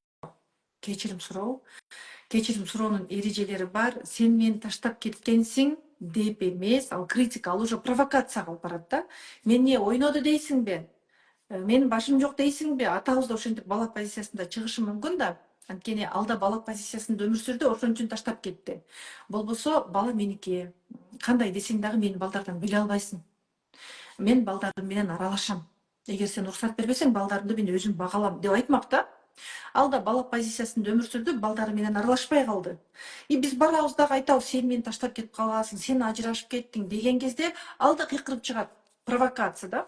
Кечирим суроонун эрежелери бар. Сен мени таштап кеткенсиң деп эмес, ал критика, ал уже провокацияга алып барат да. Мен эмне ойноду дейсиңби? Менин башым жок дейсиңби? Атабыз да ошентип балак позициясында чыгышы мүмкүн да. Анткени алда балак позициясында өмүр сүрдү, ошон үчүн таштап кетти. Болбосо бала меники. Кандай десең дагы мени балдардан бөлө албайсың. Мен балдарым менен аралашам. Эгер сен уруксат бербесең, балдарымды мен өзүм багалам деп айтмак да. Алда балак позициясында өмүр сүрдү, балдары менен аралашпай калды. Биз барабыз дагы айтабыз, сен мени таштап кетип каласың, сен ажырашып кеттиң деген кезде алда кыйкырып чыгат. Провокация да.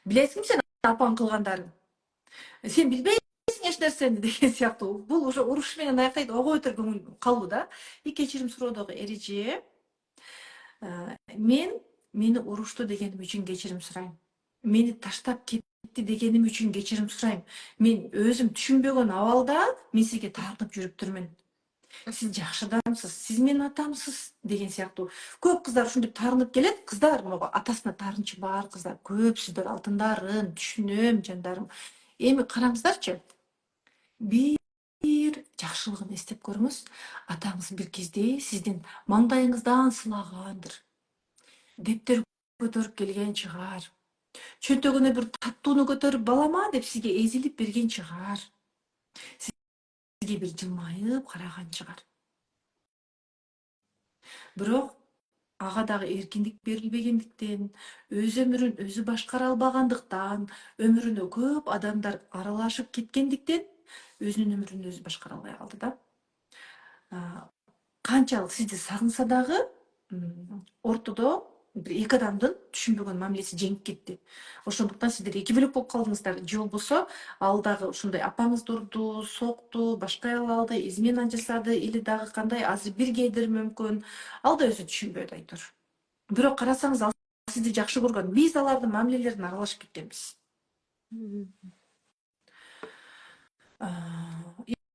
Билесиңби сен апаң кылгандарын? Сен билбейсиң эч нерсени деген сыяктуу. Бул уже уруш менен аяктайт, ого бетер көңүл калуу да. Кечирим суроодогу эреже. Мени урушту дегеним үчүн кечирим сурайм. Мени таштап кетти дегеним үчүн кечирим сурайм. Мен өзүм түшүнбөгөн абалда мен сизге тартып жүрүптүрмүн. Сіз жакшы адамсыз, сіз менин атамсыз деген сыяктуу. Көп кыздар ушинтип таарынып келет. Кыздар могу атасына таарынычы бар кыздар көп, сиздер алтындарын түшүнөм жандарым. Эми караңыздарчы. Бир жакшылыгын эстеп көрүңүз. Атаңыз бир кезде сиздин маңдайыңыздан сылагандыр. Дептер көтөрүп келген чыгар. Чөнтөгүнө бир таттууну көтөрүп балама деп сизге эзилип берген чыгар. Сизге бир жылмайып караган чыгар. Бирок ага дагы эркиндик берилбегендиктен, өз өмүрүн өзү башкара албагандыктан, өмүрүнө көп адамдар аралашып кеткендиктен, өзүнүн өмүрүн өзү башкара албай калды да. Канчалык сизди сагынса дагы, ортодо бир эки адамдын түшүнбөгөн мамилеси жеңип кетти. Ошондуктан сиздер эки бөлөк болуп калдыңыздар. Же болбосо ал дагы ушундай апаңызды урду, сокту, башка аял алды, измена жасады или дагы кандай, азыр биргедир мүмкүн. Ал да өзү түшүнбөйт айтор. Бирок карасаңыз ал сизди жакшы көргөн. Биз алардын мамилелерине аралашып кеткенбиз.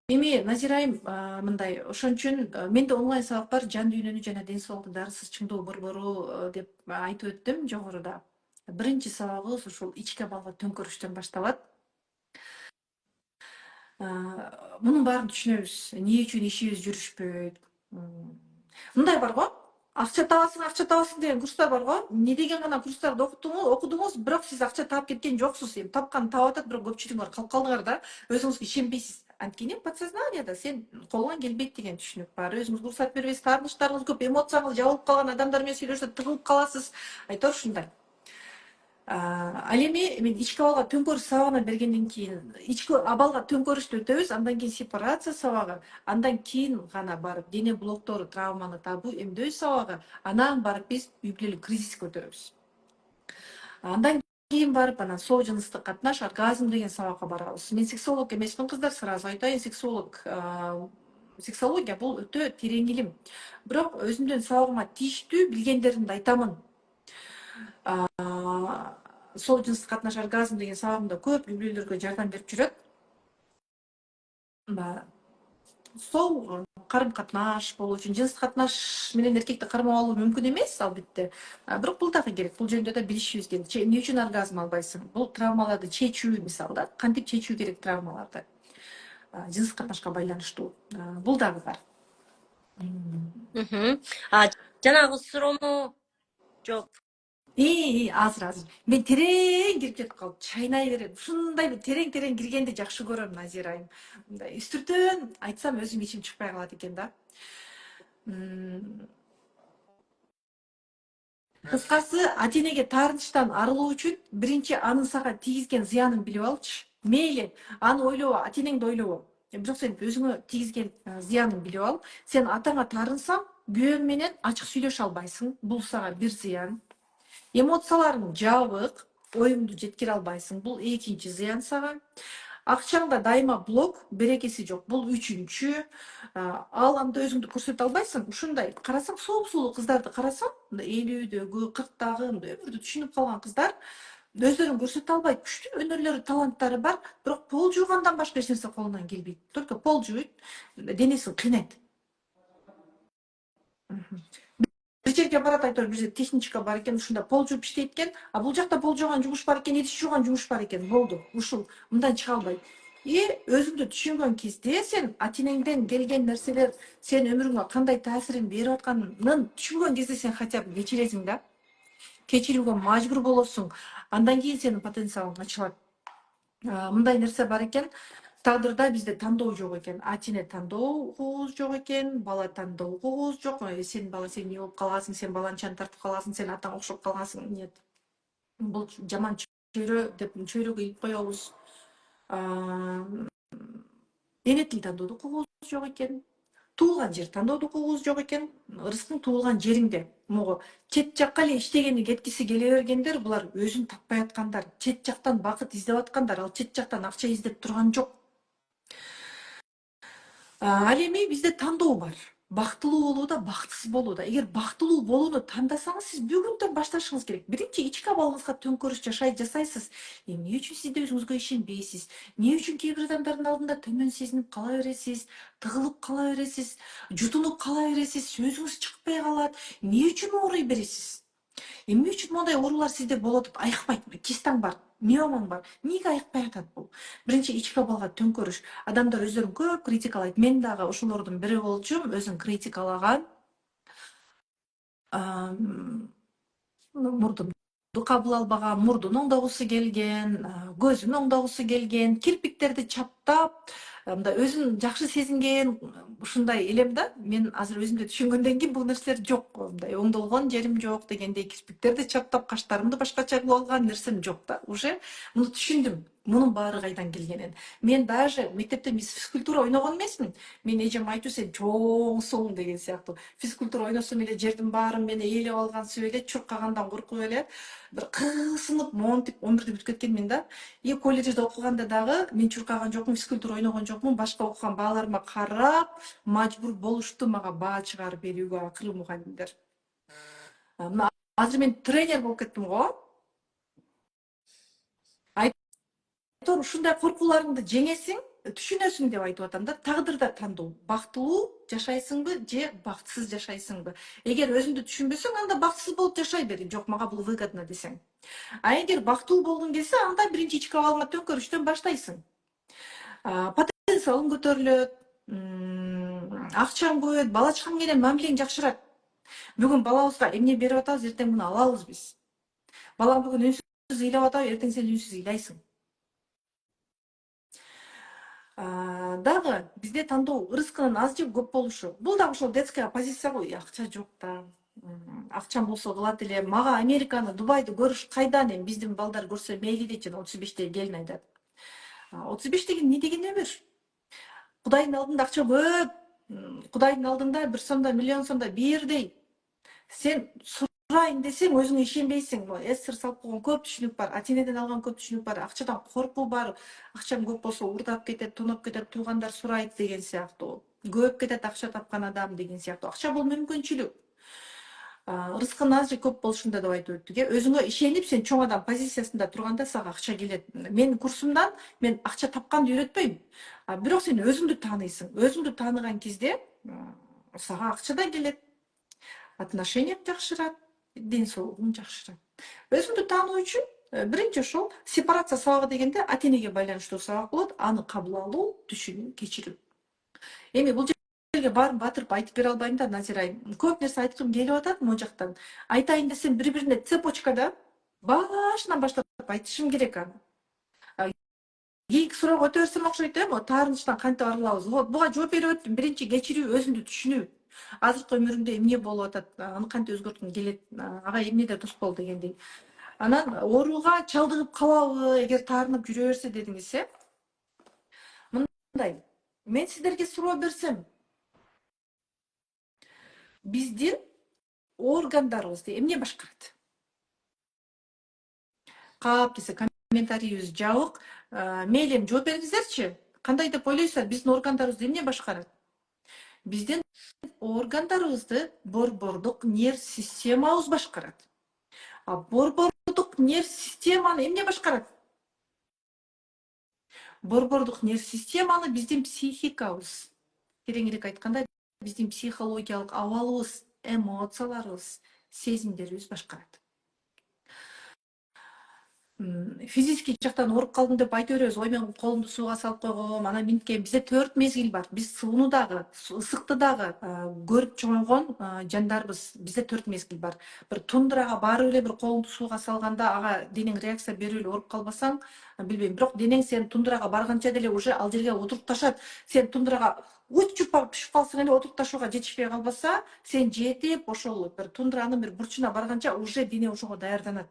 Эми Назирайым мындай, ошон үчүн менде онлайн сабак бар, жан дүйнөнү жана ден соолукту дарысыз чыңдоо борбору деп айтып өттүм жогоруда. Биринчи сабагыбыз ушул ички абалга төңкөрүштөн башталат. Мунун баарын түшүнөбүз. Эмне үчүн ишибиз жүрүшпөйт. Мындай бар го. Акча табасың деген курстар бар го. Не деген гана курстарды окудуңуз, бирок сиз акча таап кеткен жоксуз. Эми тапкан таап атат, бирок көпчүлүгүңөр калып калдыңар да. Өзүңүзгө ишенбейсиз. Анткени подсознанияда сен колуңан келбейт деген түшүнүк бар. Өзүңүзгө уруксат бербейсиз, таарынычтарыңыз көп, эмоцияңыз жабылып калган адамдар менен сүйлөшсө тыгылып каласыз. Айтор ушундай. Ал эми мен ички абалга төңкөрүш сабагына бергенден кийин, ички абалга төңкөрүштү өтөбүз, андан кийин сепарация сабагы, андан кийин гана барып дене блоктору, травманы табуу, эмдөө сабагы, анан барып биз үй бүлөлүк кризиске өтөбүз. Андан кийин барып анан соо жыныстык катнаш, оргазм деген сабакка барабыз. Мен сексолог эмесмин кыздар, сразу айтайын, сексология бул өтө терең илим. Бирок өзүмдүн сабагыма тийиштүү билгендеримди айтамын. Сол жыныстык катнаш, оргазм деген сабагымда көп үй бүлөлөргө жардам берип жүрөт. Сол карым катнаш болуу үчүн жыныстык катнаш менен эркекти кармап алуу мүмкүн эмес албетте. Бирок бул дагы керек. Бул жөнүндө да билишибиз керек. Эмне үчүн оргазм албайсың? Бул травмаларды чечүү мисалы да. Кантип чечүү керек травмаларды? Жыныстык катнашка байланыштуу. Бул дагы бар. Жанагы суроому жок. Азыр. Мен терең кирип кетип калып, чайнай берем. Ушундай бир терең киргенди жакшы көрөм, Назирайым. Мындай үстүртөн айтсам өзүм ичим чыкпай калат экен да. Кыскасы, ата-энеге таарынычтан арылуу үчүн биринчи анын сага тийгизген зыянын билип алчы. Мейли, аны ойлобо, ата-энеңди ойлобо. Бирок сен өзүңө тийгизген зыянын билип ал. Сен атаңа таарынсаң, күйөөң менен ачык сүйлөшө албайсың. Бул сага бир зыян. Эмоцияларың жабык, оюңду жеткире албайсың. Бул экинчи зыян сага. Акчаңда дайыма блок, берекеси жок. Бул үчүнчү. Ал анда өзүңдү көрсөтө албайсың. Ушундай карасаң, сулуу кыздарды карасаң, 50-дөгү, 40-дагы өмүрдү түшүнүп калган кыздар өздөрүн көрсөтө албайт. Күчтүү өнөрлөрү, таланттары бар, бирок пол жуугандан башка эч нерсе колунан келбейт. Только пол жууйт, денесин кыйнайт. Бир жерге барат, айтор, бир жерде техничка бар экен, ушунда пол жууп иштейт экен, а бул жакта пол жууган жумуш бар экен, идиш жууган жумуш бар экен. Болду. Ушул мындан чыга албайт. Өзүңдү түшүнгөн кезде сен ата-энеңден келген нерселер сен өмүрүңө кандай таасирин берип атканын түшүнгөн кезде сен хотя бы кечиресиң да. Кечирүүгө мажбур болосуң. Андан кийин сенин потенциалың ачылат. Мындай нерсе бар экен. Тагдырда бизде тандоо жок экен. Ата-эне тандоо укугубуз жок экен, бала тандоо укугубуз жок. Сен бала, сен эмне болуп каласың, сен баланчаны тартып каласың, сен атаңа окшоп каласың. Нет. Бул жаман чөйрө деп чөйрөгө ийип коебуз. Эне тил тандоодо укугубуз жок экен. Туулган жер тандоодо укугубуз жок экен. Ырыскың туулган жериңде. Могу чет жакка эле иштегени кеткиси келе бергендер, булар өзүн таппай аткандар. Чет жактан бакыт издеп аткандар, ал чет жактан акча издеп турган жок. Ал эми бизде тандоо бар. бактылуу болуу да, бактысыз болуу да. Эгер бактылуу болууну тандасаңыз, сиз бүгүндөн башташыңыз керек. Биринчи ички абалыңызга төңкөрүш жасайсыз. Эмне үчүн сиз өзүңүзгө ишенбейсиз? Эмне үчүн кээ бир адамдардын алдында төмөн сезинип кала бересиз, тыгылып кала бересиз, жутунуп кала бересиз, сөзүңүз чыкпай калат? Эмне үчүн ооруй бересиз? Эмне үчүн мондай оорулар сизде болуп атат? Айыкпайт, кистаң бар, миомаң бар. Эмнеге айыкпай атат бул? Биринчи ички абалга төңкөрүш. Адамдар өздөрүн көп критикалайт. Мен дагы ошолордун бири болчумун, өзүн критикалаган. Мурдумду кабыл албаган, мурдун оңдогусу келген, көзүн оңдогусу келген, кирпиктерди чаптап, мындай өзүн жакшы сезинген, ушундай элем да. Мен азыр өзүмдү түшүнгөндөн кийин бул нерселер жок. Мындай оңдолгон жерим жок дегендей, кирпиктерди чаптап, каштарымды башкача кылып алган нерсем жок да. Уже муну түшүндүм. Мунун баары кайдан келгенин. Мен даже мектепте физкультура ойногон эмесмин. Мен эжем айтчу, сен чоңсуң деген сыяктуу. Физкультура ойносом эле жердин баарын мени ээлеп алгансып эле, чуркагандан коркуп эле бир кызынып, монтип 11-дө бүтүп кеткенмин да. И колледжде окуганда дагы мен чуркаган жокмун, физкультура ойногон жокмун. Башка окуган бааларыма карап, мажбур болушту мага баа чыгарып берүүгө акыры мугалимдер. Мына азыр мен тренер болуп кеттим го. Айтор ушундай коркууларыңды жеңесиң, түшүнөсүң деп айтып атам да. Тагдырда тандоо. Бактылуу жашайсыңбы же бактысыз жашайсыңбы? Эгер өзүңдү түшүнбөсөң, анда бактысыз болуп жашай бер. Жок, мага бул выгодно десең. А эгер бактылуу болгуң келсе, анда биринчи ички абалыңа төңкөрүштөн баштайсың. Потенциалың көтөрүлөт, акчаң көбөйөт, бала чагың менен мамилең жакшырат. Бүгүн балабызга эмне берип атабыз, эртең муну алабыз биз. Балаң бүгүн үнсүз ыйлап атабы, эртең сен үнсүз ыйлайсың. Дагы бизде тандоо ырыскынын аз же көп болушу. Бул дагы ошол детская позиция го. Акча жок да. Акчам болсо кылат элем. Мага Американы, Дубайды көрүш кайдан? Эми биздин балдар көрсө мейли дейт, 35-теги келин айтат. 35 деген не деген өмүр? Кудайдын алдында акча көп. Кудайдын алдында бир сомдо, миллион сомдо бирдей. Сен сурайын десең өзүңө ишенбейсиң. Сыр салып койгон көп түшүнүк бар. Ата энеден алган көп түшүнүк бар. Акчадан коркуу бар. Акчам көп болсо урдап кетет, тоноп кетет, туугандар сурайт деген сыяктуу. Көп кетет акча тапкан адам деген сыяктуу. Акча бул мүмкүнчүлүк. Рызкын аз же көп болушунда деп айтып өттүк. Өзүңө ишенип, сен чоң адам позициясында турганда сага акча келет. Мен курсумдан мен акча тапканды үйрөтпөйм. Бирок сен өзүңдү тааныйсың. Өзүңдү тааныган кезде сага акча да келет. Отношениям жакшырат, ден соолугуң жакшырат. Өзүңдү таануу үчүн биринчи ошол сепарация сабагы дегенде ата энеге байланыштуу сабак болот. Аны кабыл алуу, түшүнүү, кечирүү. Эми бул жерге баарын батырып айтып бере албайм да, Назира айым. Көп нерсе айткым келип атат могу жактан. Айтайын десем бири-бирине цепочкада башынан баштап айтышым керек аны. Кийинки суроого өтө берсем окшойт да, могу таарынычтан кантип арылабыз. Буга жооп берип өттүм. Биринчи кечирүү, өзүңдү түшүнүү. Азыркы өмүрүңдө эмне болуп атат, аны кантип өзгөрткүң келет, ага эмнеде туз бол дегендей. Анан ооруга чалдыгып калабы, эгер таарынып жүрө берсе дедиңиз, мындай. Мен сиздерге суроо берсем, биздин органдарыбызды эмне башкарат? Кап десе комментарийибиз жабык. Мейли эми жооп бериңиздерчи. Кандай деп ойлойсуздар, биздин органдарыбызды эмне башкарат? Биздин органдарыбызды борбордук нерв системабыз башкарат. Борбордук нерв системаны эмне башкарат? Борбордук нерв системаны биздин психикабыз. Тереңирээк айтканда, биздин психологиялык абалыбыз, эмоцияларыбыз, сезимдерибиз башкарат. Физический жактан ооруп калдым деп айта беребиз. Ой, мен колумду сууга салып койгом, анан минткем. Бизде 4 мезгил бар. Биз сууну дагы, ысыкты дагы көрүп чоңойгон жандарбыз. Бизде 4 мезгил бар. Бир тундрага барып эле бир колуңду сууга салганда, ага денең реакция берип эле ооруп калбасаң, билбейм. Бирок денең сен тундрага барганча деле уже ал жерге отурукташат. Сен тундрага учуп барып түшүп калсаң эле отурукташууга жетишпей калбаса, сен жетип ошол бир тундранын бир бурчуна барганча уже дене ошого даярданат.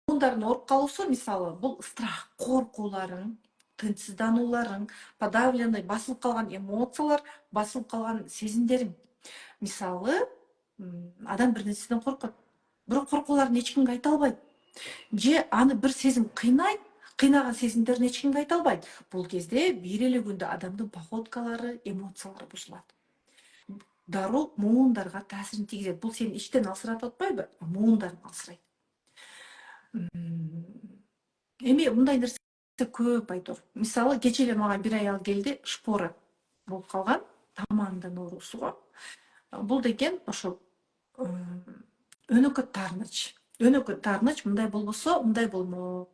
Мундардын ооруп калуусу мисалы бул страх, коркууларың, тынчсызданууларың, подавленный, басылып калган эмоциялар, басылып калган сезимдериң. Мисалы адам бир нерседен коркот, бирок коркууларын эч кимге айта албайт. Же аны бир сезим кыйнайт, кыйнаган сезимдерин эч кимге айта албайт. Бул кезде бир эле күндө адамдын походкалары, эмоциялары бузулат. дару муундарга таасирин тийгизет. Бул сени ичтен алсыратып атпайбы? Муундарын алсырайт. Эми мындай нерсе көп Айтор. Мисалы, кече эле мага бир аял келди, шпора болуп калган, тамагындан оорусу го. Бул деген ошо өнөкөт таарыныч. Өнөкөт таарыныч мындай болбосо, мындай болмок.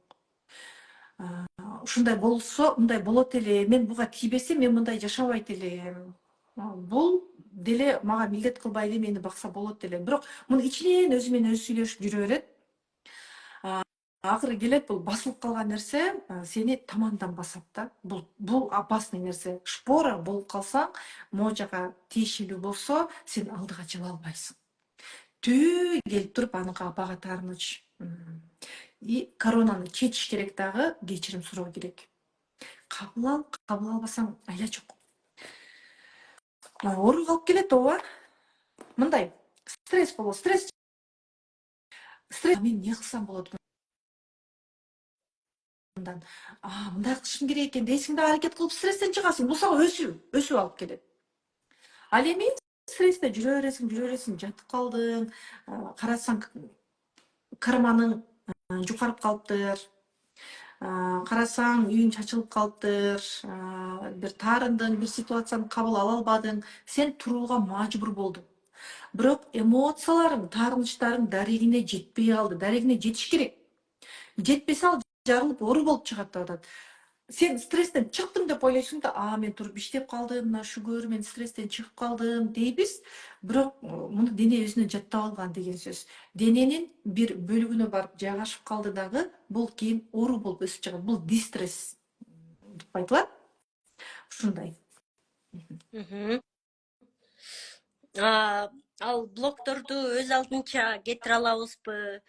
Ушундай болсо, мындай болот эле. Мен буга тийбесем, мен мындай жашабайт элем. Бул деле мага милдет кылбай эле мени бакса болот эле. Бирок муну ичинен өзү менен өзү сүйлөшүп жүрө берет. Акыры келет, бул басылып калган нерсе сени тамандан басат да. Бул опасный нерсе. Шпора болуп калсаң, могу жака тиешелүү болсо, сен алдыга жыла албайсың. Түү келип туруп аныкы апага таарыныч. И коронаны чечиш керек дагы, кечирим суроо керек. Кабыл албасаң айла жок. Оорук алып келет ооба. Мындай стресс болот. Стресс мен эмне кылсам болот мындан? Мындай кылышым керек экен дейсиң да аракет кылып стресстен чыгасың. Бул сага өсүү алып келет. Ал эми стрессте жүрө бересиң, жатып калдың, карасаң карманың жукарып калыптыр. Карасаң үйүң чачылып калыптыр, бир таарындың, бир ситуацияны кабыл ала албадың, сен турууга мажбур болдуң. Бирок эмоцияларың, таарынычтарың дарегине жетпей калды. Дарегине жетиш керек. Жетпесе ал жарылып оору болуп чыгат деп атат. Сен стресстен чыктым деп ойлойсуң да, мен туруп иштеп калдым, мына шүгүр мен стресстен чыгып калдым дейбиз. Бирок муну дене өзүнө жаттап алган деген сөз. Дененин бир бөлүгүнө барып жайгашып калды дагы, бул кийин оору болуп өсүп чыгат. Бул дистресс деп айтылат. Ушундай. Ал блокторду өз алдынча кетире алабызбы?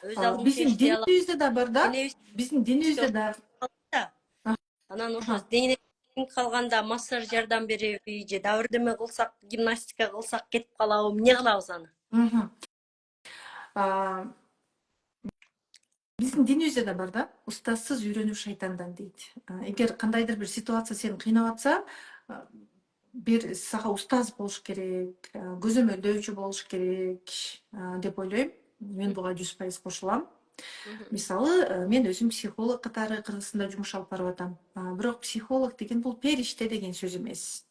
Өз алдынча Биздин иштей алабызбы? динибизде да бар да. Биздин динибизде да. Анан ошо дене калганда массаж жардам береби, же дагы бирдеме кылсак, гимнастика кылсак кетип калабы? Эмне кылабыз аны? Биздин динибизде да бар да. Устазсыз үйрөнүү шайтандан дейт. Эгер кандайдыр бир ситуация сени кыйнап атса, бир сага устаз болуш керек, көзөмөлдөөчү болуш керек деп ойлойм. Мен буга 100% кошулам. Мисалы, мен өзүм психолог катары Кыргызстанда жумуш алып барып атам. Бирок психолог деген бул периште деген сөз эмес.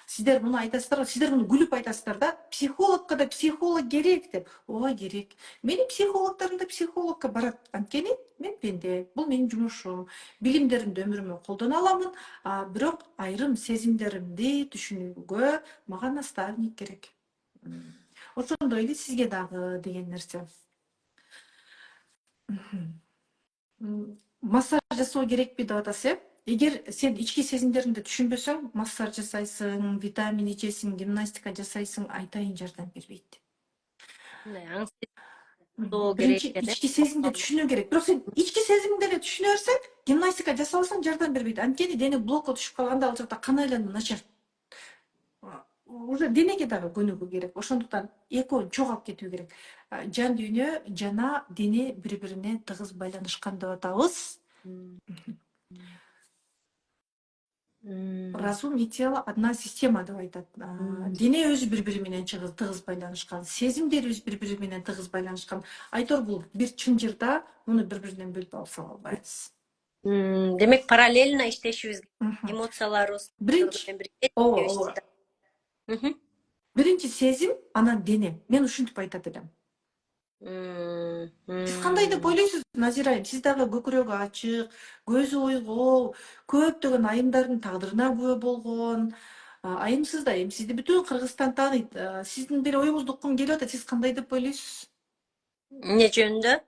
Сиздер муну айтасыздар, сиздер муну күлүп айтасыздар да, психологко да психолог керек деп. Ооба керек. Менин психологдорум да психологко барат. Анткени мен пенде, бул менин жумушум. Билимдеримди өмүрүмө колдоно аламын, бирок айрым сезимдеримди түшүнүүгө мага наставник керек. Ошондой эле сизге дагы деген нерсе. Массаж жасоо керекпи деп атасыз, Эгер сен ички сезимдериңди түшүнбөсөң, массаж жасайсың, витамин ичесиң, гимнастика жасайсың, айтайын жардам бербейт. Биринчи ички сезимди түшүнүү керек. Бирок сен ички сезимиңди эле түшүнө берсең, гимнастика жасабасаң жардам бербейт. Анткени дене блокко түшүп калганда ал жакта кан айлануу начар. Уже денеге дагы көнүгүү керек. Ошондуктан экөөнү чогуу алып кетүү керек. Жан дүйнө жана дене бири-бирине тыгыз байланышкан деп атабыз. Разум и тело одна система деп айтат. Дене өзү бири-бири менен тыгыз байланышкан, сезимдер өзү бири-бири менен тыгыз байланышкан. Айтор бул бир чынжырда муну бири-биринен бөлүп алса албайбыз. Демек параллельно иштешибиз керек. Эмоцияларыбыз менен бирге. Биринчи сезим, анан дене. Мен ушинтип айтат элем. Сиз кандай деп ойлойсуз, Назира айым? Сиз дагы көкүрөгү ачык, көзү ойгоо, көптөгөн айымдардын тагдырына күбө болгон айымсыз да. Эми сизди бүтүн Кыргызстан тааныйт. Сиздин бир оюңузду уккум келип атат. Сиз кандай деп ойлойсуз? Эмне жөнүндө?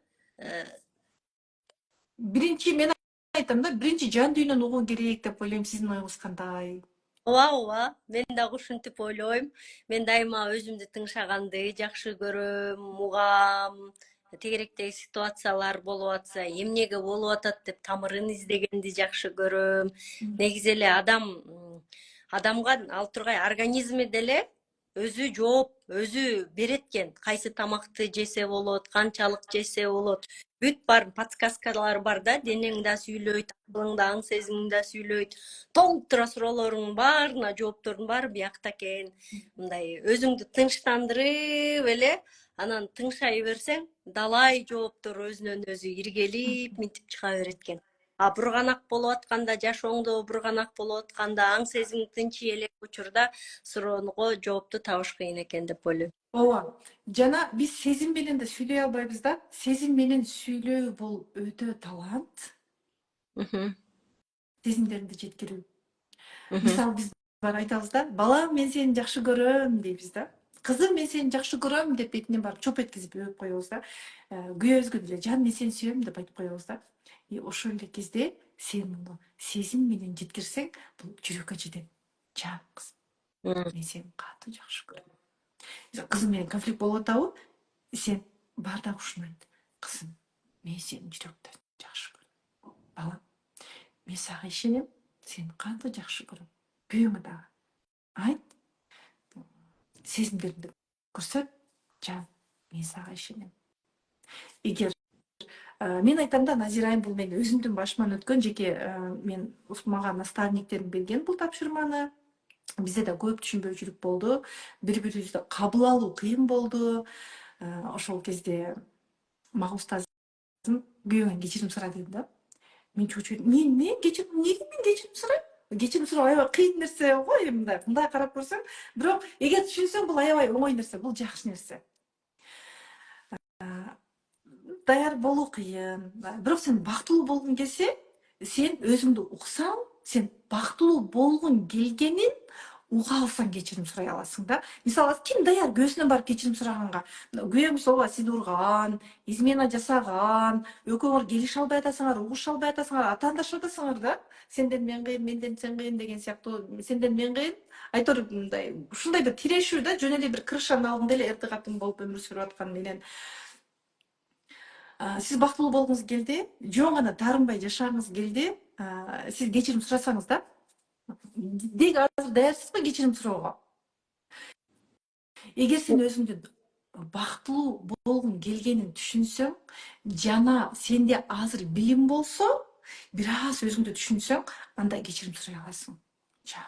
Биринчи мен айтам да, биринчи жан дүйнөнү угуу керек деп ойлойм. Сиздин оюңуз кандай? Ооба. Мен дагы ушинтип ойлойм. Мен дайыма өзүмдү тыңшаганды жакшы көрөм, угам. Тегеректеги ситуациялар болуп атса, эмнеге болуп атат деп тамырын издегенди жакшы көрөм. Негизи эле адамга ал тургай организми деле өзү жооп өзү берет экен. Кайсы тамакты жесе болот, канчалык жесе болот. Бүт бар подсказкалар бар да, денең да сүйлөйт, акылың да, аң сезимиң да сүйлөйт. Толтура суроолордун баарына жооптордун баары биякта экен. Мындай өзүңдү тынчтандырып эле, анан тыңшай берсең, далай жооптор өзүнөн өзү иргелип минтип чыга берет экен. А бурганак болуп атканда, жашооңдо бурганак болуп атканда, аң сезимиң тынчый элек учурда суроого жоопту табыш кыйын экен деп ойлойм. ооба, жана биз сезим менен да сүйлөй албайбыз да. Сезим менен сүйлөө бул өтө талант. Мгм. Сезимдерди жеткирүү. Мгм. Мисалы биз барып айтабыз да, балам мен сени жакшы көрөм дейбиз да. Кызым мен сени жакшы көрөм деп бетинен барып чоп эткизип өбүп коебуз да. Күйөөбүзгө деле жан мен сени сүйөм деп айтып коебуз да. Ошол эле кезде сен муну сезим менен жеткирсең, бул жүрөккө жетет. Жан кызым, Мгм. мен сени катуу жакшы көрөм. Кызым менен конфликт болуп атабы? Сен баардыгы ушунайт. Кызым, мен сени жүрөктөн жакшы көрөм. Балам, мен сага ишенем, сени катуу жакшы көрөм. Күйөөңө дагы айт, сезимдериңди көрсөт. Жан, мен сага ишенем. Эгер мен айтам да, Назирайым, бул мен өзүмдүн башыман өткөн жеке, мен мага наставниктерим берген бул тапшырманы. Бизде да көп түшүнбөчүлүк болду. Бири бирибизди кабыл алуу кыйын болду. Ошол кезде мага устазым күйөөңөн кечирим сура деди да. Мен чочуп, мен кечирим, эмнеге мен кечирим сурайм? Кечирим суроо аябай кыйын нерсе го, мындай карап көрсөң. Бирок эгер түшүнсөң, бул аябай оңой нерсе, бул жакшы нерсе. Даяр болуу кыйын. Бирок сен бактылуу болгуң келсе, сен өзүңдү уксаң, сен бактылуу болгуң келгенин уга алсаң кечирим сурай аласың да. Мисалы, ким даяр күйөөсүнөн барып кечирим сураганга? Күйөөңүз ооба сизди урган, измена жасаган, экөөңөр келише албай атасыңар, угуша албай атасыңар, атаандашып атасыңар да. Сенден мен кыйын, менден сен кыйын деген сыяктуу, сенден мен кыйын. Айтор мындай, ушундай бир тирешүү да, жөн эле бир крышанын алдында эле эрте катын болуп өмүр сүрүп аткан менен. Сиз бактылуу болгуңуз келди, жөн гана таарынбай жашагыңыз келди, сиз кечирим сурасаңыз да, деги азыр даярсызбы кечирим суроого? Эгер сен өзүңдү бактылуу болгуң келгенин түшүнсөң, жана сенде азыр билим болсо, бир аз өзүңдү түшүнсөң, анда кечирим сурай аласың. Жан,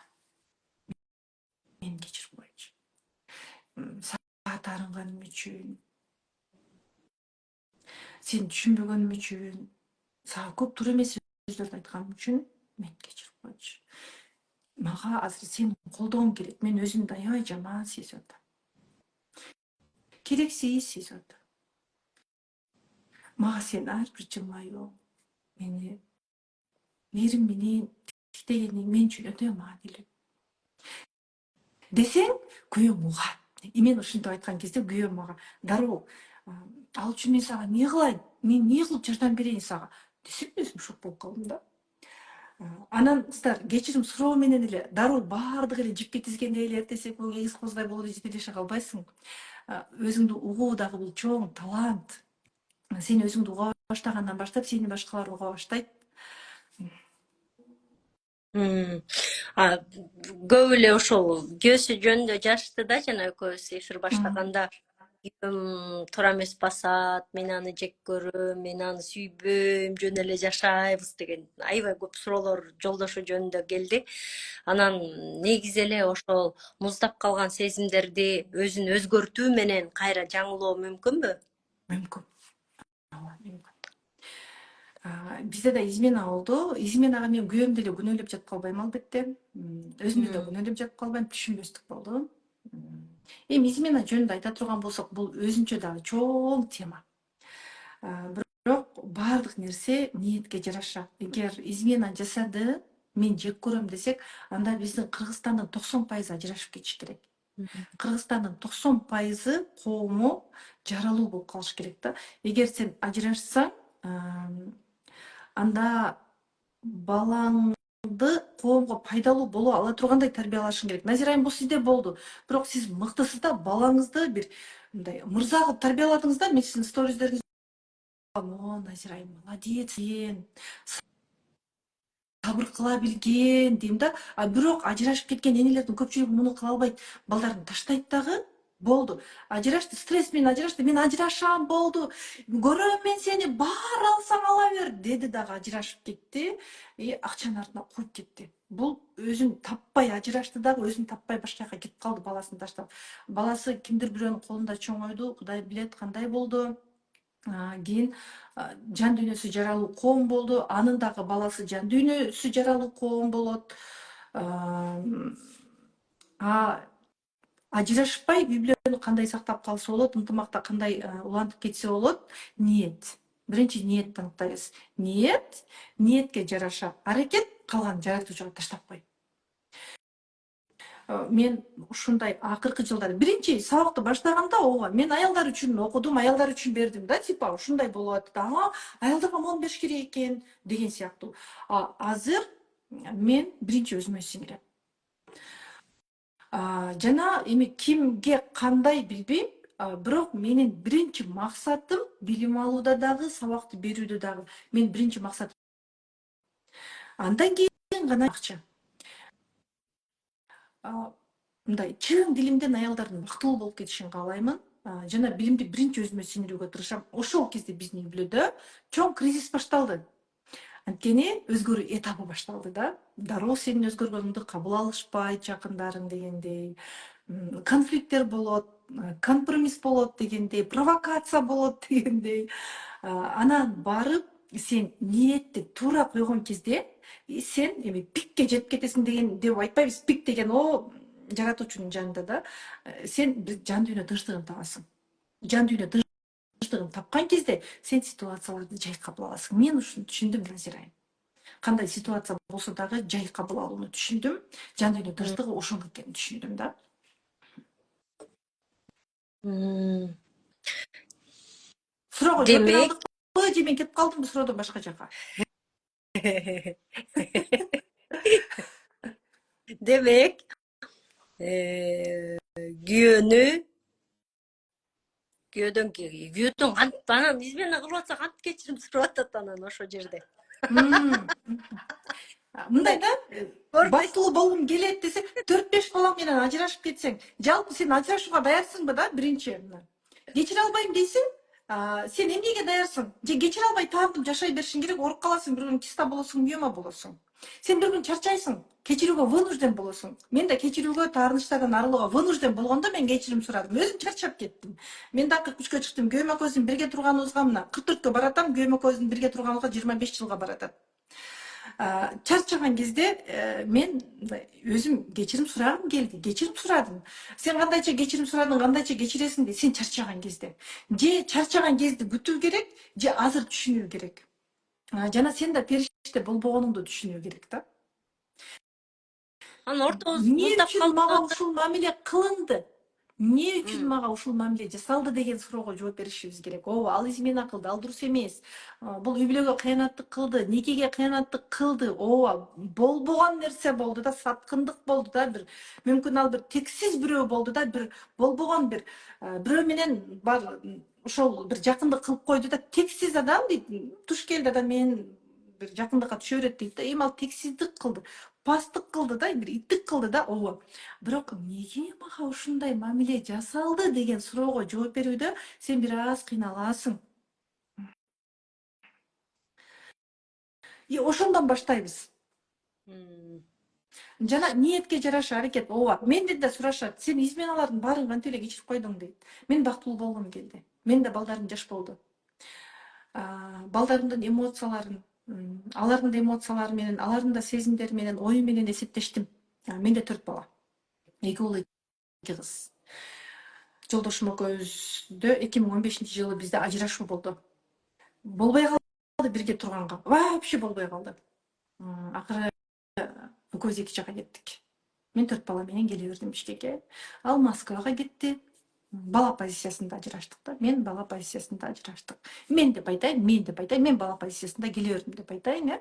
мени кечирип койчу. Сага таарынганым үчүн, сени түшүнбөгөнүм үчүн, сага көп туура эмес сөздөрдү айтканым үчүн мени кечирип койчу. Мага азыр сени колдогум келет. Мен өзүмдү аябай жаман сезип атам. Керексиз сезип атам. Мага сен ар бир жылмаюуң, мени мээрим менен тиктегениң мен үчүн өтө маанилүү. Десең, күйөөң угат. Мен ушинтип айткан кезде күйөөм мага дароо, ал үчүн мен сага эмне кылайын? Мен эмне кылып жардам берейин сага? Десем, өзүм шок болуп калдым да. Анан кыздар кечирим суроо менен эле дароо баардыгы эле жипке тизгендей эле эртеси күнү эгиз коздай болуп эле жетелеше калбайсың. Өзүңдү угуу дагы бул чоң талант. Сен өзүңдү уга баштагандан баштап сени башкалар уга баштайт. Мм. Көп эле ошол күйөөсү жөнүндө жазышты да, жана экөөбүз эфир баштаганда. Күйөөм туура эмес басат, мен аны жек көрөм, мен аны сүйбөйм, жөн эле жашайбыз деген аябай көп суроолор жолдошу жөнүндө келди. Анан негизи эле ошол муздап калган сезимдерди өзүн өзгөртүү менен кайра жаңылоо мүмкүнбү? Мүмкүн. Мүмкүн. Бизде да измена болду. Изменага мен күйөөм деле күнөөлөп жатып калбайм албетте. Өзүмдү да күнөөлөп жатып калбайм, түшүнбөстүк болду. Эми измена жөнүндө айта турган болсок, бул өзүнчө дагы чоң тема. Бирок баардык нерсе ниетке жараша. Эгер измена жасады, мен жек көрөм десек, анда биздин Кыргызстандын 90% ажырашып кетиш керек. Кыргызстандын 90% коому жаралуу болуп калыш керек да. Эгер сен ажырашсаң, анда балаңды коомго пайдалуу боло ала тургандай тарбиялашың керек. Назирайым, бул сизде болду. Бирок сиз мыктысыз да, балаңызды бир мындай мырза кылып тарбияладыңыз да. Мен сиздин сторизлериңизди, о, Назирайым, молодец сен. сабыр кыла билген дейм да. А бирок ажырашып кеткен энелердин көпчүлүгү муну кыла албайт. Балдарын таштайт дагы. Болду. Ажырашты, стресс менен ажырашты. Мен ажырашам, болду. Көрөм мен сени, баары алсаң ала бер, деди дагы ажырашып кетти. Акчанын артына куюп кетти. Бул өзүн таппай ажырашты дагы, өзүн таппай башка жака кетип калды, баласын таштап. Баласы кимдир бирөөнүн колунда чоңойду, Кудай билет кандай болду. Кийин жан дүйнөсү жаралуу коом болду. Анын дагы баласы жан дүйнөсү жаралуу коом болот. Ажырашпай Библияны кандай сактап калса болот, ынтымакта кандай улантып кетсе болот? Ниет. Биринчи ниетти аныктайбыз. Ниетке жараша аракет, калганын жаратуучуга таштап кой. Мен ушундай акыркы жылдары биринчи сабакты баштаганда ооба мен аялдар үчүн окудум, аялдар үчүн бердим да, типа ушундай болот да, аялдарга мону бериш керек экен деген сыяктуу. Азыр мен биринчи өзүмө сиңирем. Жана эми кимге кандай билбейм, бирок менин биринчи максатым билим алууда дагы, сабакты берүүдө дагы. Мен биринчи максатым. Андан кийин гана акча. Мындай чын дилимден аялдардын бактылуу болуп кетишин каалаймын. Жана билимди биринчи өзүмө сиңирүүгө тырышам. Ошол кезде биздин үй бүлөдө чоң кризис башталды. Анткени өзгөрүү этабы башталды да. Дароо сенин өзгөргөнүңдү кабыл алышпайт жакындарың дегендей. Конфликттер болот, компромисс болот дегендей, провокация болот дегендей. Анан барып сен ниетти туура койгон кезде сен эми пикке жетип кетесиң деген деп айтпайбыз. Пик деген жаратуучунун жанында да. Сен жан дүйнө тынчтыгын табасың. Жан дүйнө тынчтыгын тапкан кезде сен ситуацияларды жай кабыл аласың. Мен ушуну түшүндүм, Назира айым. Кандай ситуация болсо дагы жай кабыл алууну түшүндүм. Жан дүйнө тынчтыгы ошондо экенин түшүндүм да. Суроого жооп бере алдыкпы же мен кетип калдымбы суроодон башка жака? Демек, күйөөдөн анан измена кылып атса кантип кечирим сурап атат анан ошол жерде. Мындай да, бактылуу болгум келет десе, 4-5 балаң менен ажырашып кетсең, жалпы сен ажырашууга даярсыңбы да, биринчи? Кечире албайм дейсиң, сен эмнеге даярсың? Же кечире албай таандым жашай беришиң керек, ооруп каласың, бир күн киста болосуң, миома болосуң. Сен бир күн чарчайсың, кечирүүгө вынужден болосуң. Мен да кечирүүгө, таарынычтардан арылууга вынужден болгондо мен кечирим сурадым. Өзүм чарчап кеттим. Мен да 43-кө чыктым. Күйөөм экөөбүздүн бирге турганыбызга мына 44-кө баратам, күйөөм экөөбүздүн бирге турганыбызга 25 жылга баратат. Чарчаган кезде мен өзүм кечирим сурагым келди. Кечирим сурадым. Сен кандайча кечирим сурадың, кандайча кечиресиң де, сен чарчаган кезде. Же чарчаган кезде күтүү керек, же азыр түшүнүү керек. Жана сен да периште болбогонуңду түшүнүү керек да. Анан ортобуз Эмне муздап үчүн калды. мага ушул мамиле кылынды? Эмне үчүн мага ушул мамиле жасалды деген суроого жооп беришибиз керек. Ооба, ал измена кылды, ал дурус эмес. Бул үй бүлөгө кыянаттык кылды, никеге кыянаттык кылды. Ооба, болбогон нерсе болду да, саткындык болду да, бир мүмкүн ал бир тексиз бирөө болду да, бир болбогон бир бирөө менен бар ошол бир жакындык кылып койду да, тексиз адам дейт. Туш келди адам менен бир жакындыкка түшө берет дейт да. Эми ал тексиздик кылды. Пастык кылды да, бир иттик кылды да, ооба. Бирок эмнеге мага ушундай мамиле жасалды деген суроого жооп берүүдө сен бир аз кыйналасың. Ошондон баштайбыз. Жана ниетке жараша аракет. Ооба, менден да сурашат. Сен изменалардын баарын кантип эле кечирип койдуң дейт. Мен бактылуу болгум келди. Менин да балдарым жаш болду. Балдарымдын эмоцияларын, алардын да эмоциялары менен, алардын да сезимдери менен, ою менен эсептештим. Менде 4 бала. 2 уул, 2 кыз. Жолдошум экөөбүздө 2015-жылы бизде ажырашуу болду. Болбой калды бирге турганга. Вообще болбой калды. Акыры экөөбүз эки жака кеттик. Мен 4 бала менен келе бердим Бишкекке. Ал Москвага кетти. Бала позициясында ажыраштык да. Мен бала позициясында ажыраштык. Мен деп айтайын, мен бала позициясында келе бердим деп айтайын,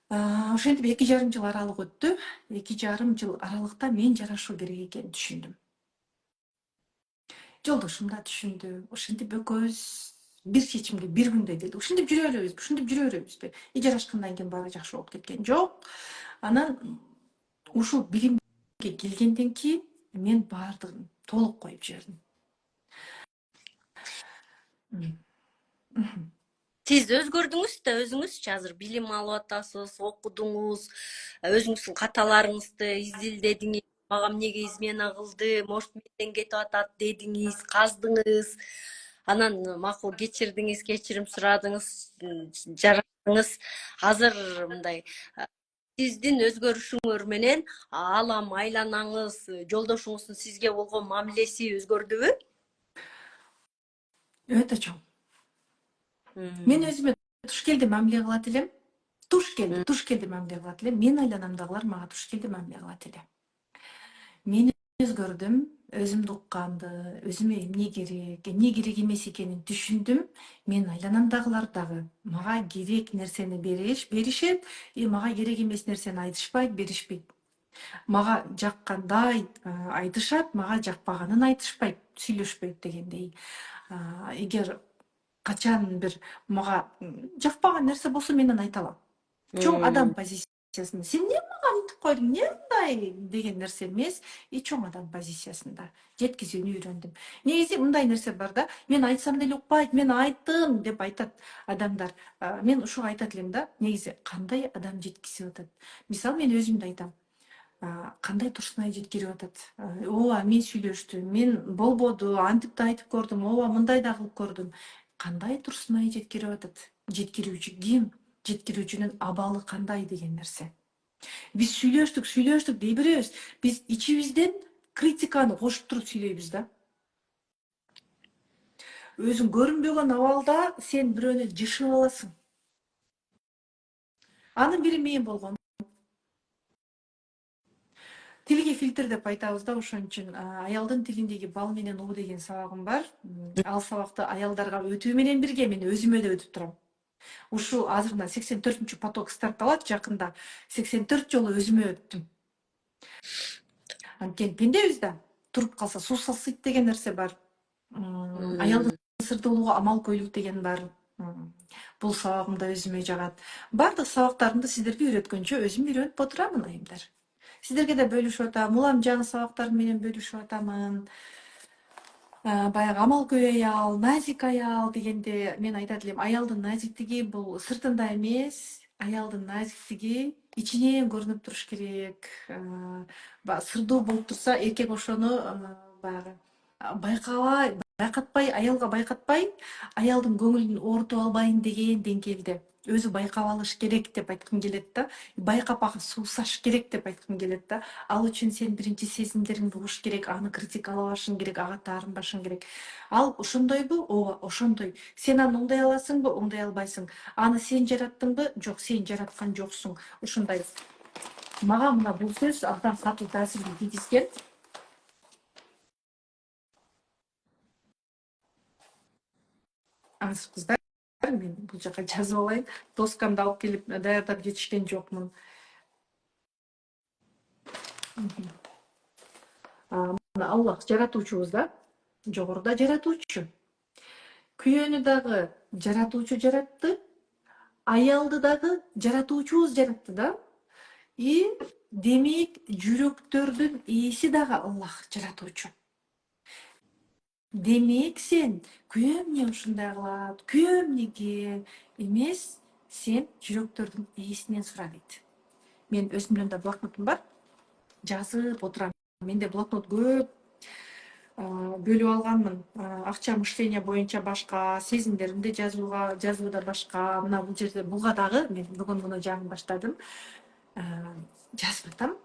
Ошентип 2,5 жыл аралык өттү. 2,5 жыл аралыкта мен жарашуу керек экенин түшүндүм. Жолдошум да түшүндү. Ошентип экөөбүз бир чечимге бир күндө келди. Ушинтип жүрө беребизби, ушинтип жүрө беребизби? Жарашкандан кийин баары жакшы болуп кеткен жок. Анан ушул билимге келгенден кийин мен баардыгын толук коюп жибердим. Сиз өзгөрдүңүз да өзүңүзчү азыр билим алып атасыз, окудуңуз, өзүңүздүн каталарыңызды изилдедиңиз, мага эмнеге измена кылды, может менден кетип атат дедиңиз, каздыңыз. Анан макул кечирдиңиз, кечирим сурадыңыз, жараттыңыз. Азыр мындай сиздин өзгөрүшүңөр менен алам, айланаңыз, жолдошуңуздун сизге болгон мамилеси өзгөрдүбү? Өтө чоң. Мен өзүмө туш келди мамиле кылат элем. Туш келди мамиле кылат элем. Мен айланамдагылар мага туш келди мамиле кылат эле. Мен өзгөрдүм, өзүмдү укканды, өзүмө эмне керек эмес экенин түшүндүм. Мен айланамдагылар дагы мага керек нерсени беришет, мага керек эмес нерсени айтышпайт, беришпейт. Мага жаккандай айтышат, мага жакпаганын айтышпайт, сүйлөшпөйт дегендей. Эгер качан бир мага жакпаган нерсе болсо мен аны айта алам. Чоң адам позициясында. Сен эмне мага мынтип койдуң, эмне мындай деген нерсе эмес, чоң адам позициясында жеткизүүнү үйрөндүм. Негизи мындай нерсе бар да, мен айтсам деле укпайт, мен айттым деп айтат адамдар. Мен ушуга айтат элем да, негизи кандай адам жеткизип атат. Мисалы мен өзүмдү айтам. Кандай турсунай жеткирип атат. Ооба мен сүйлөштүм, мен болбоду, антип да айтып көрдүм, ооба мындай да кылып көрдүм. Кандай турсунай жеткирип атат? Жеткирүүчү ким? Жеткирүүчүнүн абалы кандай деген нерсе. Биз сүйлөштүк дей беребиз. Биз ичибизден критиканы кошуп туруп сүйлөйбүз да. Өзүң көрүнбөгөн абалда сен бирөөнү жышып аласың. Анын бири мен болгон. Тилге фильтр деп айтабыз да, ошон үчүн аялдын тилиндеги бал менен уу деген сабагым бар. Ал сабакты аялдарга өтүү менен бирге мен өзүмө да өтүп турам. Ушул азыр мына 84 поток стартталат жакында. 84 жолу өзүмө өттүм. Анткени пендебиз да. Туруп калса суу сасыйт деген нерсе бар. Аялдын сырдуулугу амал көйлүк деген бар. Бул сабагым да өзүмө жагат. Бардык сабактарымды сиздерге үйрөткөнчө өзүм үйрөнүп отурамын айымдар. Сиздерге да бөлүшүп атам, улам жаңы сабактарым менен бөлүшүп атамын. Баягы амалкөй аял, назик аял дегенде мен айтат элем, аялдын назиктиги бул сыртында эмес, аялдын назиктиги ичинен көрүнүп туруш керек. Сырдуу болуп турса, эркек ошону баягы байкатпай, аялга байкатпай, аялдын көңүлүн оорутуп албайын деген деңгээлде өзү байкап алыш керек деп айткым келет да. Байкап ага суусаш керек деп айткым келет да. Ал үчүн сен биринчи сезимдериңди угуш керек, аны критикалабашың керек, ага таарынбашың керек. Ал ошондойбу? Ооба, ошондой. Сен аны оңдой аласыңбы? Оңдой албайсың. Аны сен жараттыңбы? Жок, сен жараткан жоксуң. Ушундай. Мага мына бул сөз абдан катуу таасир тийгизген. Азыр кыздар, мен бул жака жазып алайын. Доскамды алып келип даярдап жетишкен жокмун. Мына Аллах жаратуучубуз да, жогоруда жаратуучу. Күйөөнү дагы жаратуучу жаратты, аялды дагы жаратуучубуз жаратты да. Демек жүрөктөрдүн ээси дагы Аллах жаратуучу. Демек сен күйөөм эмне ушундай кылат, күйөөм эмнеге эмес, сен жүрөктөрдүн ээсинен сура дейт. Мен өзүмдүн да блокнотум бар, жазып отурам. Менде блокнот көп бөлүп алганмын. Акча мышление боюнча башка, сезимдеримди жазууда башка. Мына бул жерде буга дагы мен бүгүн муну жаңы баштадым. Жазып атам.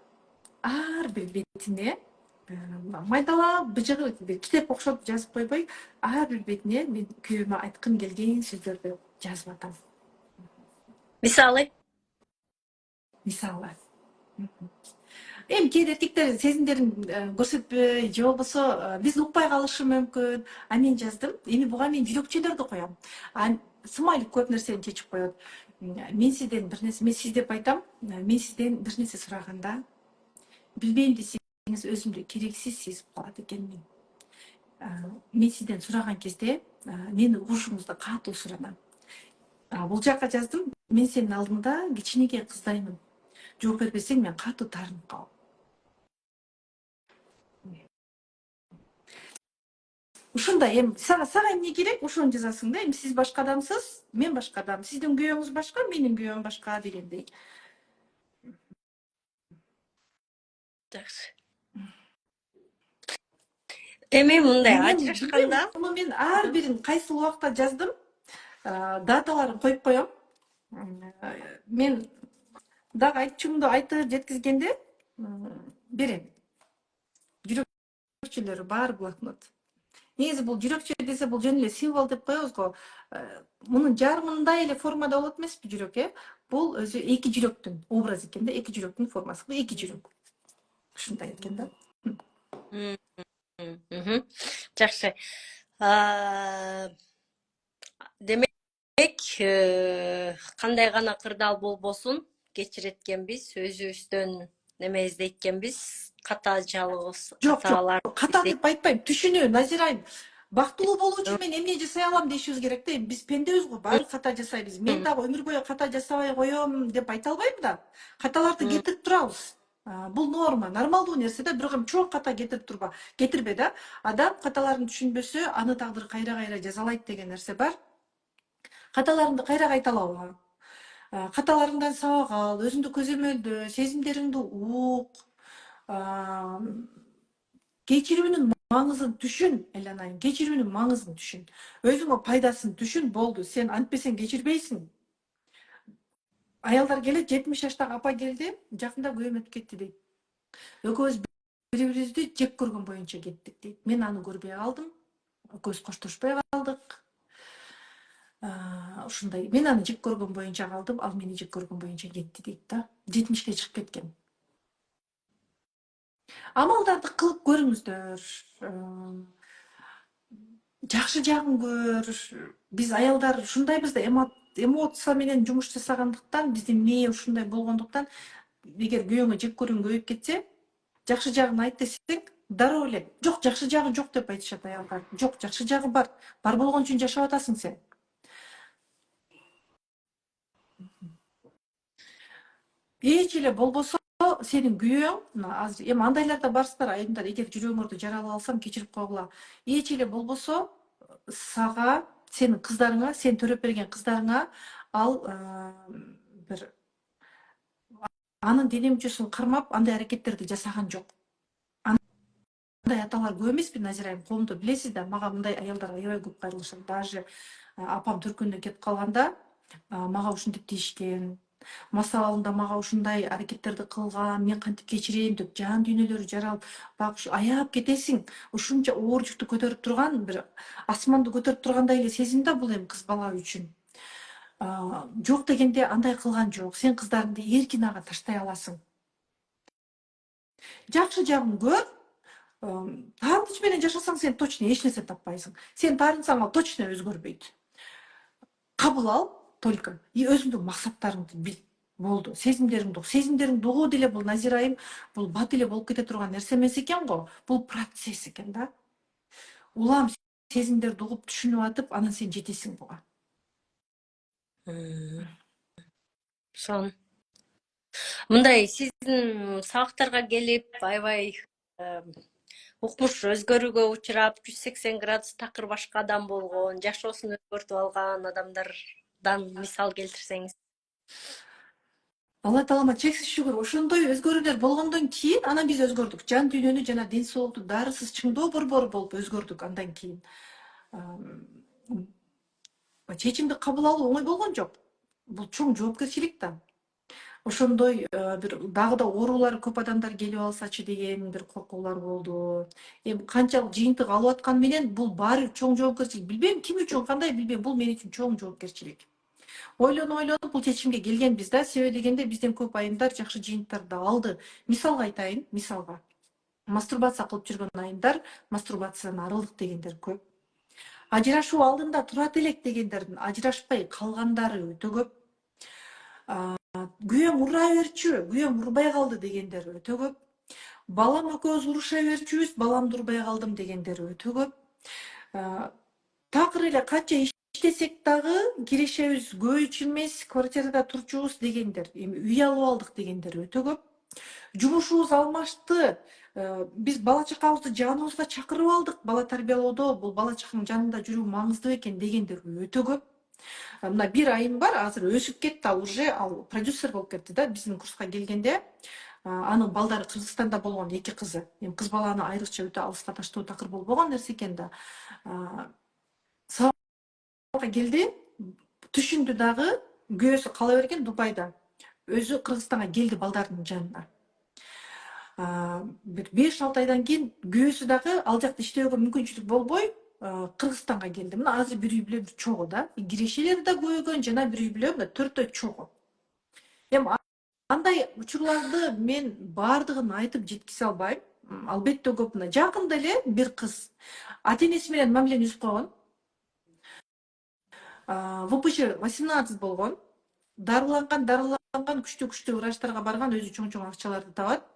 Ар бир бетине майдалап быжыгы бир китеп окшоп жазып койбой, ар бир бетине мен күйөөмө айткым келген сөздөрдү жазып атам. Мисалы? Эми кээде эркектер сезимдерин көрсөтпөй же болбосо бизди укпай калышы мүмкүн. Мен жаздым. Эми буга мен жүрөкчөлөрдү коем. Смайлик көп нерсени чечип коет. Мен сизден бир нерсе, мен сиз деп айтам. Мен сизден бир нерсе сураганда билбейм десеңиз өзүмдү керексиз сезип калат экенмин. мен сизден сураган кезде мени угушуңузду катуу суранам. Бул жака жаздым. Мен сенин алдыңда кичинекей кыздаймын. Жооп бербесең мен катуу таарынып калам. Ушундай эми сага эмне керек? Ошону жазасың да. Эми сиз башка адамсыз, мен башка адам. Сиздин күйөөңүз башка, менин күйөөм башка дегендей. Жакшы. Эми мындай Мен ажырашканда муну мен ар бирин кайсыл убакта жаздым. Даталарын коюп коем. Мен дагы айтчумду айтып жеткизгенде берем. Жүрөкчөлөрү баары блокнот. Негизи бул жүрөкчө десе бул жөн эле символ деп коебуз го. Мунун жарымындай эле формада болот эмеспи жүрөк, Бул өзү эки жүрөктүн образы экен да, эки жүрөктүн формасы. Бул эки жүрөк. Ушундай экен да. Жакшы. Демек, кандай гана кырдаал болбосун кечирет экенбиз, өзүбүздөн неме издейт экенбиз, катаачалыгыбыз, Жок, катааларды ката деп айтпайм. Түшүнүү, Назирайым. Бактылуу болуу үчүн мен эмне жасай алам дешибиз керек да. Биз пендебиз го, баары ката жасайбыз. Мен дагы өмүр бою ката жасабай коем деп айта албайм да. Каталарды кетирип турабыз. Бул норма, нормалдуу нерсе да, бирок эми чоң ката кетирбе да. Адам каталарын түшүнбөсө, аны тагдыр кайра жазалайт деген нерсе бар. Каталарыңды кайра кайталабы. Каталарыңдан сабак ал, өзүңдү көзөмөлдө, сезимдериңди ук. Кечирүүнүн маңызын түшүн, Эланайым. Кечирүүнүн маңызын түшүн. Өзүңө пайдасын түшүн, болду. Сен антпесең кечирбейсиң. Аялдар келет, 70 жаштагы апа келди, жакында күйөөм өтүп кетти дейт. Экөөбүз бири-бирибизди жек көргөн боюнча кеттик дейт. Мен аны көрбөй калдым. Экөөбүз коштошпой калдык. Ушундай. Мен аны жек көргөн боюнча калдым, ал мени жек көргөн боюнча кетти дейт да. 70ке чыгып кеткен. Амалдарды кылып көрүңүздөр. Жакшы жагын көр. Биз аялдар ушундайбыз да, эмоция менен жумуш жасагандыктан, биздин мээ ушундай болгондуктан, эгер күйөөңө жек көрүүң көбөйүп кетсе, жакшы жагын айт десең, дароо эле жок, жакшы жагы жок деп айтышат аялдар. Жок, жакшы жагы бар. Бар болгон үчүн жашап атасың сен. Эч эле болбосо сенин күйөөң, азыр эми андайлар да барсыздар, айымдар, эгер жүрөгүңөрдү жаралап алсам кечирип койгула. Эч эле болбосо сага, сенин кыздарыңа, сен төрөп берген кыздарыңа ал бир анын дене мүчөсүн кармап андай аракеттерди жасаган жок. Андай аталар көп эмеспи, Назирайым, коомдо билесиз да, мага мындай аялдар аябай көп кайрылышат. Даже апам Түркүндө кетип калганда мага ушинтип тийишкен. Маса алдында мага ушундай аракеттерди кылган, мен кантип кечирейин деп жан дүйнөлөрү жаралып, бак аяп кетесиң. Ушунча оор жүктү көтөрүп турган, бир асманды көтөрүп тургандай эле сезим да бул эми кыз бала үчүн. Жок дегенде андай кылган жок. Сен кыздарыңды эркин ага таштай аласың. Жакшы жагын көр. Тааныч менен жашасаң сен точно эч нерсе таппайсың. Сен таарынсаң ал точно өзгөрбөйт. Кабыл ал только и өзүңдүн максаттарыңды бил. Болду. Сезимдериңди угуу деле бул, Назирайым, бул бат эле болуп кете турган нерсе эмес экен го. Бул процесс экен да. Улам сезимдерди угуп түшүнүп атып, анан сен жетесиң буга. Сон. Мындай сиздин сабактарга келип, аябай укмуш өзгөрүүгө учурап, 180 градус такыр башка адам болгон, жашоосун өзгөртүп алган адамдардан мисал келтирсеңиз. Алла таалама чексиз шүгүр. Ошондой өзгөрүүлөр болгондон кийин анан биз өзгөрдүк. Жан дүйнөнү жана ден соолукту дарысыз чыңдоо борбору болуп өзгөрдүк андан кийин. Чечимди кабыл алуу оңой болгон жок. Бул чоң жоопкерчилик да. Ошондой бир дагы да оорулар көп адамдар келип алсачы деген бир коркуулар болду. Эми канчалык жыйынтык алып аткан менен бул баары чоң жоопкерчилик. Билбейм ким үчүн кандай, билбейм, бул мен үчүн чоң жоопкерчилик. Ойлонуп бул чечимге келгенбиз да. Себеби дегенде бизден көп айымдар жакшы жыйынтыктарды алды. Мисалга айтайын, мисалга. Мастурбация кылып жүргөн айымдар, мастурбациядан арылдык дегендер көп. Ажырашуу алдында турат элек дегендердин ажырашпай калгандары өтө көп. Күйөөм ура берчү, күйөөм урбай калды дегендер өтө көп. Балам экөөбүз уруша берчүбүз, баламды урбай калдым дегендер өтө көп. Такыр эле канча иштесек дагы кирешебиз көбүч эмес, квартирада турчубуз дегендер, эми үй алып алдык дегендер өтө көп. Жумушубуз алмашты. Биз бала чакабызды жаныбызга чакырып алдык. Бала тарбиялоодо бул бала чаканын жанында жүрүү маңыздуу экен дегендер өтө көп. Мына бир айым бар, азыр өсүп кетти, ал уже ал продюсер болуп кетти да. Биздин курска келгенде анын балдары Кыргызстанда болгон, 2 кызы. Эми кыз баланы айрыкча өтө алыска таштоо такыр болбогон нерсе экен да. Сабакка келди, түшүндү дагы, күйөөсү кала берген Дубайда. Өзү Кыргызстанга келди балдарынын жанына. Бир 5-6 айдан кийин күйөөсү дагы ал жакта иштөөгө мүмкүнчүлүк болбой Кыргызстанга келди. Мына азыр бир үй бүлө чогуу да. Кирешелери да көбөйгөн, жана бир үй бүлө мына 4 чогуу. Эми андай учурларды мен баардыгын айтып жеткизе албайм. Албетте көп. Мына жакында эле бир кыз ата-энеси менен мамилени үзүп койгон. ВПЧ 18 болгон. Дарыланган күчтүү врачтарга барган, өзү чоң акчаларды табат.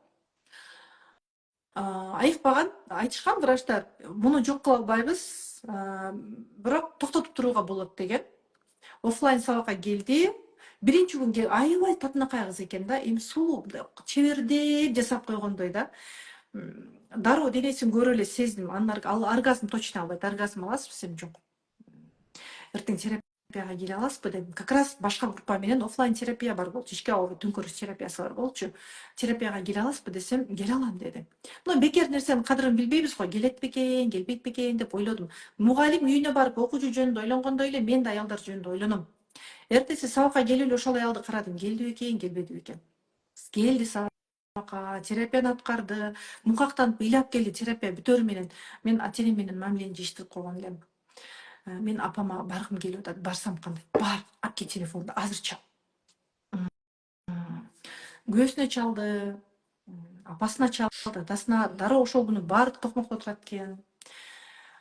Айыкпаган, айтышкан врачтар, муну жок кыла албайбыз, бирок токтотуп турууга болот деген. Оффлайн сабакка келди. Биринчи күн аябай татынакай кыз экен да, эми сулуу, чебердеп жасап койгондой да. Дароо денесин көрүп эле сездим. Ал оргазм точно албайт. Оргазм аласызбы, сен жок. Эртең терапияга келе аласызбы дедим. Как раз башка группа менен оффлайн терапия бар болчу. Ички абал түнкөрүш терапиясы бар болчу. Терапияга келе аласызбы десем, келе алам деди. Мына бекер нерсенин кадырын билбейбиз го. Келет бекен, келбейт бекен деп ойлодум. Мугалим үйүнө барып окуучу жөнүндө ойлонгондой эле мен да аялдар жөнүндө ойлоном. Эртеси сабакка келип эле ошол аялды карадым. Келди бекен, келбеди бекен. Келди сабакка, терапияны аткарды. Мукактанып ыйлап келди терапия бүтөрү менен. Мен ата-энем менен мамилени жиштирип койгон элем. Мен апама баргым келип атат. Барсам кандай? Бар, алып кел телефонду, азыр чал. Күйөөсүнө чалды, апасына чалды, атасына. Дароо ошол күнү баардык токмокто турат экен.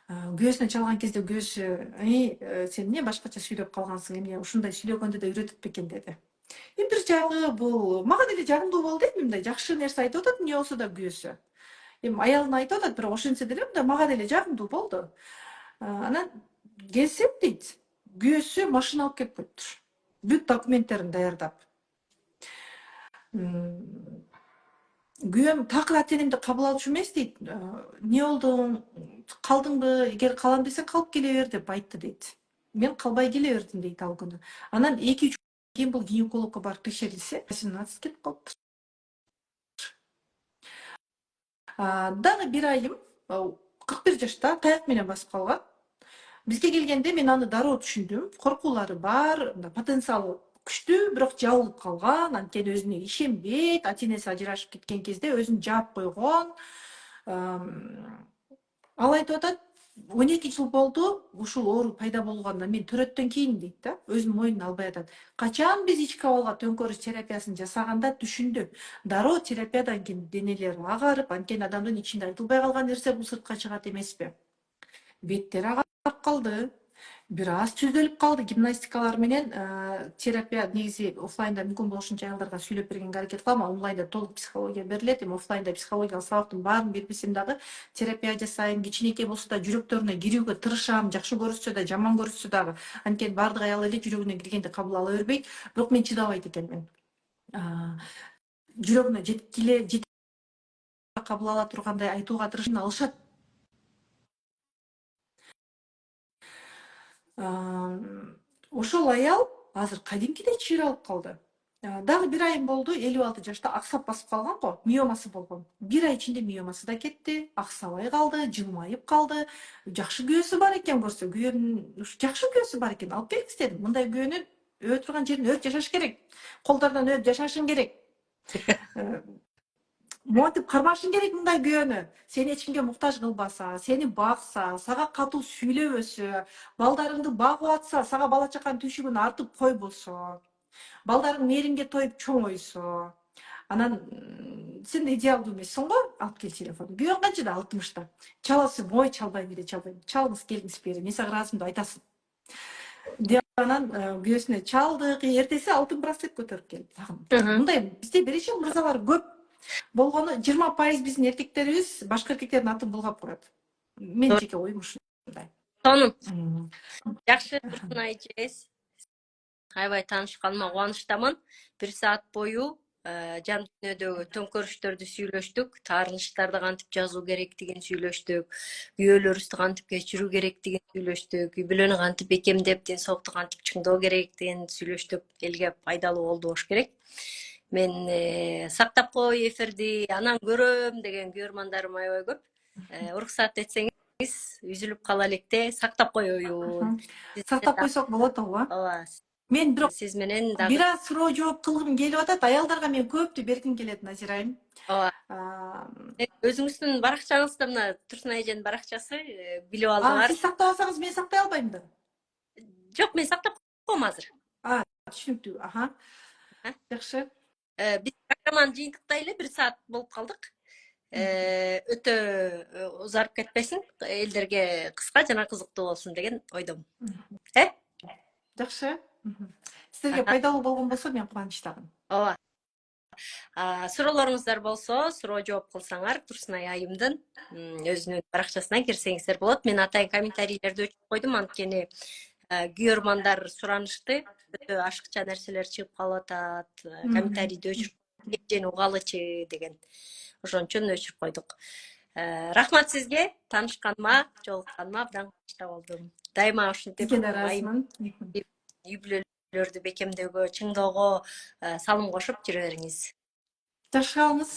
Күйөөсүнө чалган кезде күйөөсү, сен эмне башкача сүйлөп калгансың, эмне ушундай сүйлөгөндө да үйрөтүп бекен деди. Эми бир жагы бул мага деле жагымдуу болду, мындай жакшы нерсе айтып атат, эмне болсо да күйөөсү. Эми аялына айтып атат, бирок ошентсе деле мындай мага деле жагымдуу болду. Анан келсем дейт, күйөөсү машина алып келип коюптур. Бүт документтерин даярдап. Күйөөм такыр ата-энемди кабыл алчу эмес дейт. Эмне болду? Калдыңбы? Эгер калам десең калып келе бер деп айтты дейт. Мен калбай келе бердим дейт ал күнү. Анан 2-3 кийин бул гинекологко барып текшерилсе, 18 келип калыптыр. Дагы бир айым 41 жашта таяк менен басып калган. Бизге келгенде мен аны дароо түшүндүм. Коркуулары бар, потенциалы күчтүү, бирок жабылып калган. Анткени өзүнө ишенбейт, ата-энеси ажырашып кеткен кезде өзүн жаап койгон. Ал айтып атат, 12 жыл болду, ушул оору пайда болгонуна мен төрөттөн кийин дейт да, өзүнүн мойнуна албай атат. Качан биз ички абалга төңкөрүш терапиясын жасаганда түшүндү. Дароо терапиядан кийин денелери агарып, анткени адамдын ичинде айтылбай калган нерсе бул сыртка чыгат эмеспи? Беттери агарып калды. Бир аз түзөлүп калды. Гимнастикалар менен терапия негизи оффлайнда мүмкүн болушунча аялдарга сүйлөп бергенге аракет кылам. Онлайнда толук психология берилет. Эми оффлайнда психологиялык сабактын баарын бербесем дагы терапия жасайм. Кичинекей болсо да жүрөктөрүнө кирүүгө тырышам. Жакшы көрүшсө да, жаман көрүшсө дагы. Анткени баардык аял эле жүрөгүнө киргенди кабыл ала бербейт. Бирок мен чыдабайт экенмин. Жүрөгүнө жеткиле кабыл ала тургандай айтууга тырышып алышат. Ошол аял азыр кадимкидей чыйралып калды. Дагы бир айым болду, 56 жашта аксап басып калган го, миомасы болгон. Бир ай ичинде миомасы да кетти, аксабай калды, жылмайып калды. Жакшы күйөөсү бар экен көрсө, күйөөнүн жакшы күйөөсү бар экен. Алып келиңиз дедим. Мындай күйөөнүн өбө турган жерин өбүп жашаш керек. Колдордон өбүп жашашың керек. Монтип кармашың керек мындай күйөөнү. Сени эч кимге муктаж кылбаса, сени бакса, сага катуу сүйлөбөсө, балдарыңды багып атса, сага бала чаканын түйшүгүн артып койбосо, балдарың мээримге тоюп чоңойсо, анан сен идеалдуу эмессиң го, алып кел телефонду. Күйөөң канчада? 60-та. Чаласың, ой, чалбайм эле, чалбайм. Чалыңыз, келиңиз бери, мен сага ыраазымды айтасың. Деп анан күйөөсүнө чалдык, эртеси алтын браслет көтөрүп келди. Мындай бизде беречек мырзалар көп болгону 20% биздин эркектерибиз башка эркектердин атын булгап коет. Мен жеке оюм ушул. Тонум. Мм. Жакшы, Турсун айже. Аябай таанышканыма кубанычтамын. 1 саат бою жан дүйнөдөгү төңкөрүштөрдү сүйлөштүк, таарынычтарды кантип жазуу керектигин сүйлөштүк, күйөөлөрүбүздү кантип кечирүү керектигин сүйлөштүк, үй бүлөнү кантип бекемдеп, ден соолукту кантип чыңдоо керектигин сүйлөштүк. Элге пайдалуу болду болуш керек. Мен сактап кой эфирди, анан көрөм деген көрөрмандарым аябай көп. Уруксат этсеңиз, үзүлүп кала электе сактап коеюн. Сактап койсок болот ооба. Ооба. Мен бирок Сиз менен бир дагы. аз суроо жооп кылгым келип атат. Аялдарга мен көптү бергим келет, Назира айым. Ооба. Өзүңүздүн баракчаңызда мына Турсун айженин баракчасы билип алдыңар. Сиз сактап алсаңыз мен сактай албайм да. Жок, мен сактап коем азыр. Түшүнүктүү. Жакшы. Биз программаны жыйынтыктай эле 1 саат болуп калдык. Өтө узарып кетпесин, элдерге кыска жана кызыктуу болсун деген ойдомун. Жакшы. Силерге пайдалуу болгон болсо мен кубанычтамын. Ооба. Суроолоруңуздар болсо, суроо жооп кылсаңар, Турсунай айымдын өзүнүн баракчасына кирсеңиздер болот. Мен атайын комментарийлерди өчүрүп койдум, анткени күйөрмандар суранышты. Өтө ашыкча нерселер чыгып калып атат. Комментарийди өчүрүп эжени угалычы деген. Ошон үчүн өчүрүп койдук. Рахмат сизге, таанышканыма, жолукканыма абдан кубанычта болдум. Дайыма ушинтип үй бүлөлөрдү бекемдөөгө, чыңдоого салым кошуп жүрө бериңиз. Жакшы калыңыз.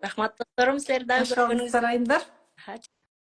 Рахмат досторум, силерди дагы Жакшы калыңыздар айымдар.